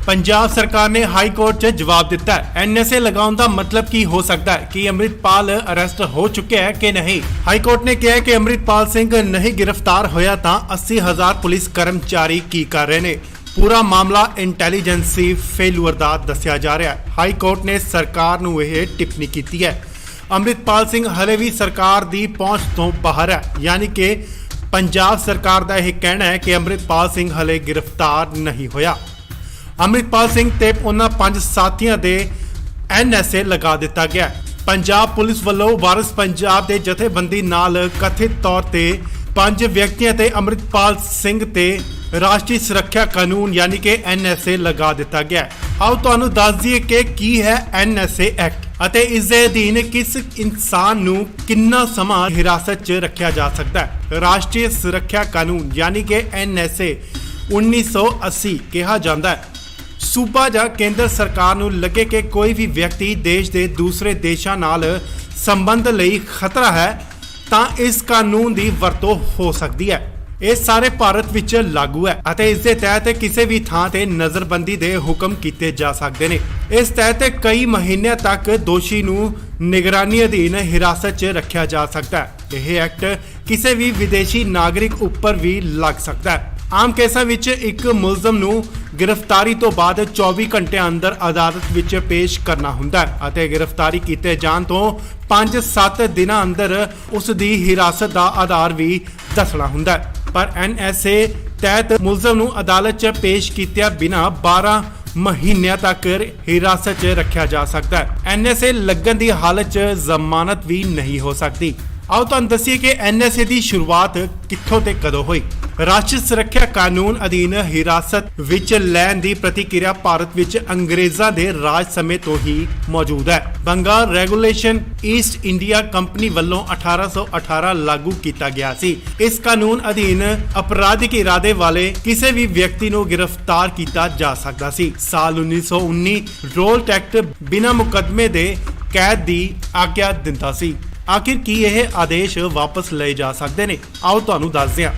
ਪੰਜਾਬ ਸਰਕਾਰ ਨੇ ਹਾਈ ਕੋਰਟ 'ਚ ਜਵਾਬ ਦਿੱਤਾ ਹੈ। NSA ਲਗਾਉਣ ਦਾ ਮਤਲਬ ਕੀ ਹੋ ਸਕਦਾ ਹੈ ਕਿ ਅੰਮ੍ਰਿਤਪਾਲ ਅਰੈਸਟ ਹੋ ਚੁੱਕਿਆ ਹੈ ਕਿ ਨਹੀਂ। ਹਾਈ ਕੋਰਟ ਨੇ ਕਿਹਾ ਕਿ ਅੰਮ੍ਰਿਤਪਾਲ ਸਿੰਘ ਨਹੀਂ ਗ੍ਰਿਫਤਾਰ ਹੋਇਆ ਤਾਂ 80,000 ਪੁਲਿਸ ਕਰਮਚਾਰੀ ਕੀ ਕਰ ਰਹੇ ਨੇ। ਪੂਰਾ ਮਾਮਲਾ ਇੰਟੈਲੀਜੈਂਸੀ ਫੇਲਿਅਰ ਦਾ ਦੱਸਿਆ ਜਾ ਰਿਹਾ ਹੈ। ਹਾਈ ਕੋਰਟ ਨੇ ਸਰਕਾਰ ਨੂੰ ਇਹ ਟਿੱਪਣੀ ਕੀਤੀ ਹੈ। ਅੰਮ੍ਰਿਤਪਾਲ ਸਿੰਘ ਹਲੇ ਵੀ ਸਰਕਾਰ ਦੀ ਪਹੁੰਚ ਤੋਂ ਬਾਹਰ ਹੈ, ਯਾਨੀ ਕਿ ਪੰਜਾਬ ਸਰਕਾਰ ਦਾ ਇਹ ਕਹਿਣਾ ਹੈ ਕਿ ਅੰਮ੍ਰਿਤਪਾਲ ਸਿੰਘ ਹਲੇ ਗ੍ਰਿਫਤਾਰ ਨਹੀਂ ਹੋਇਆ। ਅੰਮ੍ਰਿਤਪਾਲ ਸਿੰਘ ਤੇ ਉਹਨਾਂ 5 ਸਾਥੀਆਂ ਦੇ NSA ਲਗਾ ਦਿੱਤਾ ਗਿਆ। ਪੰਜਾਬ ਪੁਲਿਸ ਵੱਲੋਂ ਵਾਰਿਸ ਪੰਜਾਬ ਦੇ ਜਥੇਬੰਦੀ ਨਾਲ ਕਥਿਤ ਤੌਰ ਤੇ 5 ਵਿਅਕਤੀਆਂ ਤੇ ਅੰਮ੍ਰਿਤਪਾਲ ਸਿੰਘ ਤੇ ਰਾਸ਼ਟਰੀ ਸੁਰੱਖਿਆ ਕਾਨੂੰਨ ਯਾਨੀ ਕਿ NSA ਲਗਾ ਦਿੱਤਾ ਗਿਆ। ਆਓ ਤੁਹਾਨੂੰ ਦੱਸ ਦਈਏ ਕਿ ਕੀ ਹੈ NSA ਐਕਟ ਅਤੇ ਇਸ ਦੇ ਅਧੀਨ ਕਿਸ ਇਨਸਾਨ ਨੂੰ ਕਿੰਨਾ ਸਮਾਂ ਹਿਰਾਸਤ 'ਚ ਰੱਖਿਆ ਜਾ ਸਕਦਾ ਹੈ। ਰਾਸ਼ਟਰੀ ਸੁਰੱਖਿਆ ਕਾਨੂੰਨ ਯਾਨੀ ਕਿ NSA 1980 ਕਿਹਾ ਜਾਂਦਾ ਹੈ। ਸੂਬਾ ਜਾਂ ਕੇਂਦਰ ਸਰਕਾਰ ਨੂੰ ਲੱਗੇ ਕਿ ਕੋਈ ਵੀ ਵਿਅਕਤੀ ਦੇਸ਼ ਦੇ ਦੂਸਰੇ ਦੇਸ਼ਾਂ ਨਾਲ ਸੰਬੰਧ ਲਈ ਖਤਰਾ ਹੈ ਤਾਂ ਇਸ ਕਾਨੂੰਨ ਦੀ ਵਰਤੋਂ ਹੋ ਸਕਦੀ ਹੈ। ਇਹ ਸਾਰੇ ਭਾਰਤ ਵਿੱਚ ਲਾਗੂ ਹੈ ਅਤੇ ਇਸ ਦੇ ਤਹਿਤ ਕਿਸੇ ਵੀ ਥਾਂ ਤੇ ਨਜ਼ਰਬੰਦੀ ਦੇ ਹੁਕਮ ਕੀਤੇ ਜਾ ਸਕਦੇ ਨੇ। ਇਸ ਤਹਿਤ ਕਈ ਮਹੀਨਿਆਂ ਤੱਕ ਦੋਸ਼ੀ ਨੂੰ ਨਿਗਰਾਨੀ ਅਧੀਨ ਹਿਰਾਸਤ 'ਚ ਰੱਖਿਆ ਜਾ ਸਕਦਾ ਹੈ। ਇਹ ਐਕਟ ਕਿਸੇ ਵੀ ਵਿਦੇਸ਼ੀ ਨਾਗਰਿਕ ਉੱਪਰ ਵੀ ਲੱਗ ਸਕਦਾ ਹੈ। ਆਮ ਕੇਸਾਂ ਵਿੱਚ ਇੱਕ ਮੁਲਜ਼ਮ ਨੂੰ ਗ੍ਰਿਫਤਾਰੀ ਤੋਂ ਬਾਅਦ 24 ਘੰਟਿਆਂ ਅੰਦਰ ਅਦਾਲਤ ਵਿੱਚ ਪੇਸ਼ ਕਰਨਾ ਹੁੰਦਾ ਹੈ ਅਤੇ ਗ੍ਰਿਫਤਾਰੀ ਕੀਤੇ ਜਾਣ ਤੋਂ 5-7 ਦਿਨਾਂ ਅੰਦਰ ਉਸ ਦੀ ਹਿਰਾਸਤ ਦਾ ਆਧਾਰ ਵੀ ਦੱਸਣਾ ਹੁੰਦਾ ਹੈ। ਪਰ NSA ਤਹਿਤ ਮੁਲਜ਼ਮ ਨੂੰ ਅਦਾਲਤ 'ਚ ਪੇਸ਼ ਕੀਤਿਆਂ ਬਿਨਾਂ 12 ਮਹੀਨਿਆਂ ਤੱਕ ਹਿਰਾਸਤ 'ਚ ਰੱਖਿਆ ਜਾ ਸਕਦਾ ਹੈ। NSA ਲੱਗਣ ਦੀ ਹਾਲਤ 'ਚ ਜ਼ਮਾਨਤ ਵੀ ਨਹੀਂ ਹੋ ਸਕਦੀ। ਆਓ ਤੁਹਾਨੂੰ ਦੱਸੀਏ ਕਿ NSA ਦੀ ਸ਼ੁਰੂਆਤ ਕਿੱਥੋਂ ਤੇ ਕਦੋਂ ਹੋਈ। ਰਾਸ਼ਟਰੀ ਸੁਰੱਖਿਆ ਕਾਨੂੰਨ ਅਧੀਨ ਹਿਰਾਸਤ ਵਿੱਚ ਲੈਣ ਦੀ ਪ੍ਰਤੀਕਿਰਿਆ ਭਾਰਤ ਵਿੱਚ ਅੰਗਰੇਜ਼ਾਂ ਦੇ ਰਾਜ ਸਮੇਂ ਤੋਂ ਹੀ ਮੌਜੂਦ ਹੈ। Bengal regulation East India company ਵੱਲੋਂ 1818 ਲਾਗੂ ਕੀਤਾ ਗਿਆ ਸੀ। ਇਸ ਕਾਨੂੰਨ ਅਧੀਨ ਅਪਰਾਧਿਕ ਇਰਾਦੇ ਵਾਲੇ ਕਿਸੇ ਵੀ ਵਿਅਕਤੀ ਨੂੰ ਗ੍ਰਿਫਤਾਰ ਕੀਤਾ ਜਾ ਸਕਦਾ ਸੀ। ਸਾਲ 1919 ਰੋਲਟ ਐਕਟ ਬਿਨਾਂ ਮੁਕੱਦਮੇ ਦੇ ਕੈਦ ਦੀ ਆਗਿਆ ਦਿੰਦਾ ਸੀ। ਆਖਿਰ ਕੀ ਇਹ ਆਦੇਸ਼ ਵਾਪਸ ਲਏ ਜਾ ਸਕਦੇ ਨੇ? ਆਓ ਤੁਹਾਨੂੰ ਦੱਸਦੇ ਹਾਂ।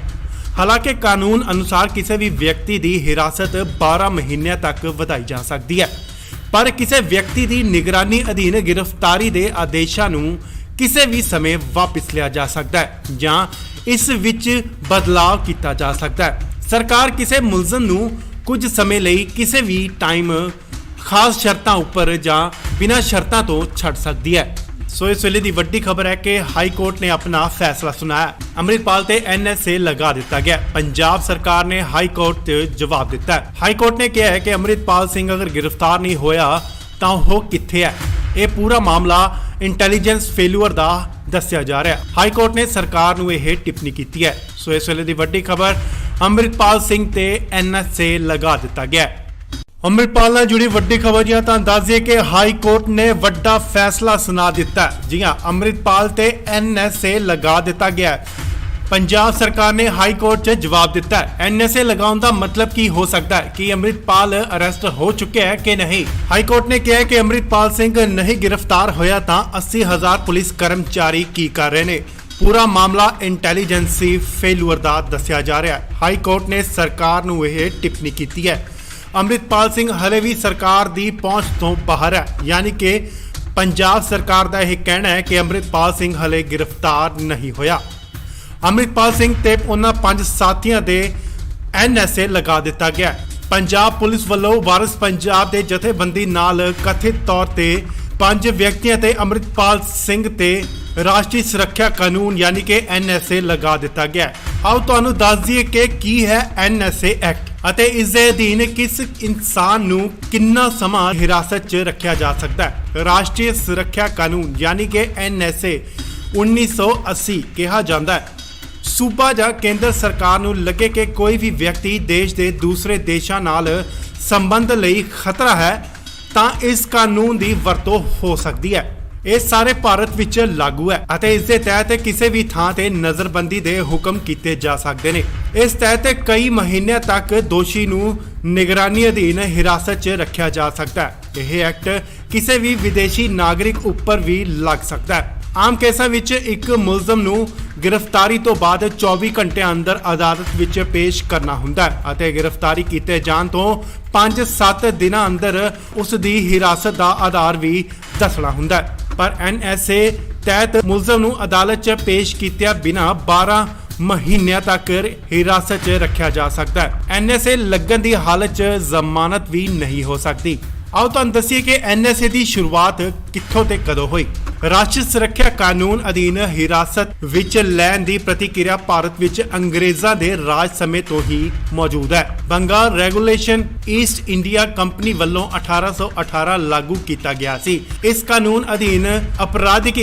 ਹਾਲਾਂਕਿ ਕਾਨੂੰਨ ਅਨੁਸਾਰ ਕਿਸੇ ਵੀ ਵਿਅਕਤੀ ਦੀ ਹਿਰਾਸਤ 12 ਮਹੀਨਿਆਂ ਤੱਕ ਵਧਾਈ ਜਾ ਸਕਦੀ ਹੈ, ਪਰ ਕਿਸੇ ਵਿਅਕਤੀ ਦੀ ਨਿਗਰਾਨੀ ਅਧੀਨ ਗ੍ਰਿਫਤਾਰੀ ਦੇ ਆਦੇਸ਼ਾਂ ਨੂੰ ਕਿਸੇ ਵੀ ਸਮੇਂ ਵਾਪਸ ਲਿਆ ਜਾ ਸਕਦਾ ਹੈ ਜਾਂ ਇਸ ਵਿੱਚ ਬਦਲਾਅ ਕੀਤਾ ਜਾ ਸਕਦਾ ਹੈ। ਸਰਕਾਰ ਕਿਸੇ ਮੁਲਜ਼ਮ ਨੂੰ ਕੁਝ ਸਮੇਂ ਲਈ ਕਿਸੇ ਵੀ ਟਾਈਮ ਖਾਸ ਸ਼ਰਤਾਂ ਉੱਪਰ ਜਾਂ ਬਿਨਾਂ ਸ਼ਰਤਾਂ ਤੋਂ ਛੱਡ ਸਕਦੀ ਹੈ। ਸੋ ਇਸ ਵੇਲੇ ਦੀ ਵੱਡੀ ਖਬਰ ਹੈ ਕਿ ਹਾਈ ਕੋਰਟ ਨੇ ਆਪਣਾ ਫੈਸਲਾ ਸੁਣਾਇਆ। ਅੰਮ੍ਰਿਤਪਾਲ ਤੇ NSA ਲਗਾ ਦਿੱਤਾ ਗਿਆ। ਪੰਜਾਬ ਸਰਕਾਰ ਨੇ ਹਾਈ ਕੋਰਟ ਤੇ ਜਵਾਬ ਦਿੱਤਾ ਹੈ। ਹਾਈ ਕੋਰਟ ਨੇ ਕਿਹਾ ਹੈ ਕਿ ਅੰਮ੍ਰਿਤਪਾਲ ਸਿੰਘ ਅਗਰ ਗ੍ਰਿਫਤਾਰ ਨਹੀਂ ਹੋਇਆ ਤਾਂ ਉਹ ਕਿੱਥੇ ਹੈ। ਇਹ ਪੂਰਾ ਮਾਮਲਾ ਇੰਟੈਲੀਜੈਂਸ ਫੇਲਿਅਰ ਦਾ ਦੱਸਿਆ ਜਾ ਰਿਹਾ ਹੈ। ਹਾਈ ਕੋਰਟ ਨੇ ਸਰਕਾਰ ਨੂੰ ਇਹ ਟਿੱਪਣੀ ਕੀਤੀ ਹੈ। ਸੋ ਇਸ ਵੇਲੇ ਦੀ ਵੱਡੀ ਖਬਰ ਅੰਮ੍ਰਿਤਪਾਲ ਸਿੰਘ ਤੇ NSA ਲਗਾ ਦਿੱਤਾ ਗਿਆ। ਅੰਮ੍ਰਿਤਪਾਲ ਨਾਲ ਜੁੜੀ ਵੱਡੀ ਖਬਰ ਜੀ ਤਾਂ ਦੱਸ ਦਈਏ ਕਿ ਹਾਈ ਕੋਰਟ ਨੇ ਵੱਡਾ ਫੈਸਲਾ ਸੁਣਾ ਦਿੱਤਾ ਹੈ। ਜੀ ਹਾਂ, ਅੰਮ੍ਰਿਤਪਾਲ ਤੇ NSA ਲਗਾ ਦਿੱਤਾ ਗਿਆ ਹੈ। ਪੰਜਾਬ ਸਰਕਾਰ ਨੇ ਹਾਈ ਕੋਰਟ 'ਚ ਜਵਾਬ ਦਿੱਤਾ ਹੈ। NSA ਲਗਾਉਣ ਦਾ ਮਤਲਬ ਕੀ ਹੋ ਸਕਦਾ ਹੈ ਕਿ ਅੰਮ੍ਰਿਤਪਾਲ ਅਰੈਸਟ ਹੋ ਚੁੱਕਿਆ ਹੈ ਕਿ ਨਹੀਂ। ਹਾਈ ਕੋਰਟ ਨੇ ਕਿਹਾ ਕਿ ਅੰਮ੍ਰਿਤਪਾਲ ਸਿੰਘ ਨਹੀਂ ਗ੍ਰਿਫਤਾਰ ਹੋਇਆ ਤਾਂ 80,000 ਪੁਲਿਸ ਕਰਮਚਾਰੀ ਕੀ ਕਰ ਰਹੇ ਨੇ। ਪੂਰਾ ਮਾਮਲਾ ਇੰਟੈਲੀਜੈਂਸੀ ਫੇਲਿਅਰ ਦਾ ਦੱਸਿਆ ਜਾ ਰਿਹਾ ਹੈ। ਹਾਈ ਕੋਰਟ ਨੇ ਸਰਕਾਰ ਨੂੰ ਇਹ ਟਿੱਪਣੀ ਕੀਤੀ ਹੈ। ਅੰਮ੍ਰਿਤਪਾਲ ਸਿੰਘ ਹਲੇ ਵੀ ਸਰਕਾਰ ਦੀ ਪਹੁੰਚ ਤੋਂ ਬਾਹਰ ਹੈ, ਯਾਨੀ ਕਿ ਪੰਜਾਬ ਸਰਕਾਰ ਦਾ ਇਹ ਕਹਿਣਾ ਹੈ ਕਿ ਅੰਮ੍ਰਿਤਪਾਲ ਸਿੰਘ ਹਲੇ ਗ੍ਰਿਫਤਾਰ ਨਹੀਂ ਹੋਇਆ। ਅੰਮ੍ਰਿਤਪਾਲ ਸਿੰਘ ਤੇ ਉਹਨਾਂ 5 ਸਾਥੀਆਂ ਦੇ NSA ਲਗਾ ਦਿੱਤਾ ਗਿਆ। ਪੰਜਾਬ ਪੁਲਿਸ ਵੱਲੋਂ ਵਾਰਿਸ ਪੰਜਾਬ ਦੇ ਜਥੇਬੰਦੀ ਨਾਲ ਕਥਿਤ ਤੌਰ ਤੇ 5 ਵਿਅਕਤੀਆਂ ਤੇ ਅੰਮ੍ਰਿਤਪਾਲ ਸਿੰਘ ਤੇ ਰਾਸ਼ਟਰੀ ਸੁਰੱਖਿਆ ਕਾਨੂੰਨ ਯਾਨੀ ਕਿ NSA ਲਗਾ ਦਿੱਤਾ ਗਿਆ ਹੈ। ਆਓ ਤੁਹਾਨੂੰ ਦੱਸ ਦਈਏ ਕਿ ਕੀ ਹੈ NSA ਐਕਟ ਅਤੇ ਇਸ ਦੇ ਅਧੀਨ ਕਿਸ ਇਨਸਾਨ ਨੂੰ ਕਿੰਨਾ ਸਮਾਂ ਹਿਰਾਸਤ 'ਚ ਰੱਖਿਆ ਜਾ ਸਕਦਾ ਹੈ। ਰਾਸ਼ਟਰੀ ਸੁਰੱਖਿਆ ਕਾਨੂੰਨ ਯਾਨੀ ਕਿ NSA 1980 ਕਿਹਾ ਜਾਂਦਾ ਹੈ। ਸੂਬਾ ਜਾਂ ਕੇਂਦਰ ਸਰਕਾਰ ਨੂੰ ਲੱਗੇ ਕਿ ਕੋਈ ਵੀ ਵਿਅਕਤੀ ਦੇਸ਼ ਦੇ ਦੂਸਰੇ ਦੇਸ਼ਾਂ ਨਾਲ ਸੰਬੰਧ ਲਈ ਖਤਰਾ ਹੈ ਤਾਂ ਇਸ ਕਾਨੂੰਨ ਦੀ ਵਰਤੋਂ ਹੋ ਸਕਦੀ ਹੈ। ਇਹ ਸਾਰੇ ਭਾਰਤ ਵਿੱਚ ਲਾਗੂ ਹੈ ਅਤੇ ਇਸ ਦੇ ਤਹਿਤ ਕਿਸੇ ਵੀ ਥਾਂ ਤੇ ਨਜ਼ਰਬੰਦੀ ਦੇ ਹੁਕਮ ਕੀਤੇ ਜਾ ਸਕਦੇ ਨੇ। ਇਸ ਤਹਿਤ ਕਈ ਮਹੀਨਿਆਂ ਤੱਕ ਦੋਸ਼ੀ ਨੂੰ ਨਿਗਰਾਨੀ ਅਧੀਨ ਹਿਰਾਸਤ 'ਚ ਰੱਖਿਆ ਜਾ ਸਕਦਾ ਹੈ। ਇਹ ਐਕਟ ਕਿਸੇ ਵੀ ਵਿਦੇਸ਼ੀ ਨਾਗਰਿਕ ਉੱਪਰ ਵੀ ਲੱਗ ਸਕਦਾ ਹੈ। ਆਮ ਕੇਸਾਂ ਵਿੱਚ ਇੱਕ ਮੁਲਜ਼ਮ ਨੂੰ ਗ੍ਰਿਫਤਾਰੀ ਤੋਂ ਬਾਅਦ 24 ਘੰਟਿਆਂ ਅੰਦਰ ਅਦਾਲਤ ਵਿੱਚ ਪੇਸ਼ ਕਰਨਾ ਹੁੰਦਾ ਹੈ ਅਤੇ ਗ੍ਰਿਫਤਾਰੀ ਕੀਤੇ ਜਾਣ ਤੋਂ 5-7 ਦਿਨਾਂ ਅੰਦਰ ਉਸ ਦੀ ਹਿਰਾਸਤ ਦਾ ਆਧਾਰ ਵੀ ਦੱਸਣਾ ਹੁੰਦਾ ਹੈ। ਪਰ NSA ਤਹਿਤ ਮੁਲਜ਼ਮ ਨੂੰ ਅਦਾਲਤ 'ਚ ਪੇਸ਼ ਕੀਤਿਆਂ ਬਿਨਾਂ 12 ਮਹੀਨਿਆਂ ਤੱਕ ਹਿਰਾਸਤ 'ਚ ਰੱਖਿਆ ਜਾ ਸਕਦਾ ਹੈ। NSA ਲੱਗਣ ਦੀ ਹਾਲਤ 'ਚ ਜ਼ਮਾਨਤ ਵੀ ਨਹੀਂ ਹੋ ਸਕਦੀ। ਆਓ ਤੁਹਾਨੂੰ ਦੱਸੀਏ ਕਿ NSA ਦੀ ਸ਼ੁਰੂਆਤ ਕਿੱਥੋਂ ਤੇ ਕਦੋਂ ਹੋਈ। ਰਾਸ਼ਟਰੀ ਸੁਰੱਖਿਆ ਕਾਨੂੰਨ ਅਧੀਨ ਹਿਰਾਸਤ ਵਿੱਚ ਲੈਣ ਦੀ ਪ੍ਰਤੀਕਿਰਿਆ ਭਾਰਤ ਵਿੱਚ ਅੰਗਰੇਜ਼ਾਂ ਦੇ ਰਾਜ ਸਮੇਂ ਤੋਂ ਹੀ ਮੌਜੂਦ ਹੈ। Bengal regulation East India company ਵੱਲੋਂ 1818 ਲਾਗੂ ਕੀਤਾ ਗਿਆ ਸੀ। ਇਸ ਕਾਨੂੰਨ ਅਧੀਨ ਅਪਰਾਧਿਕ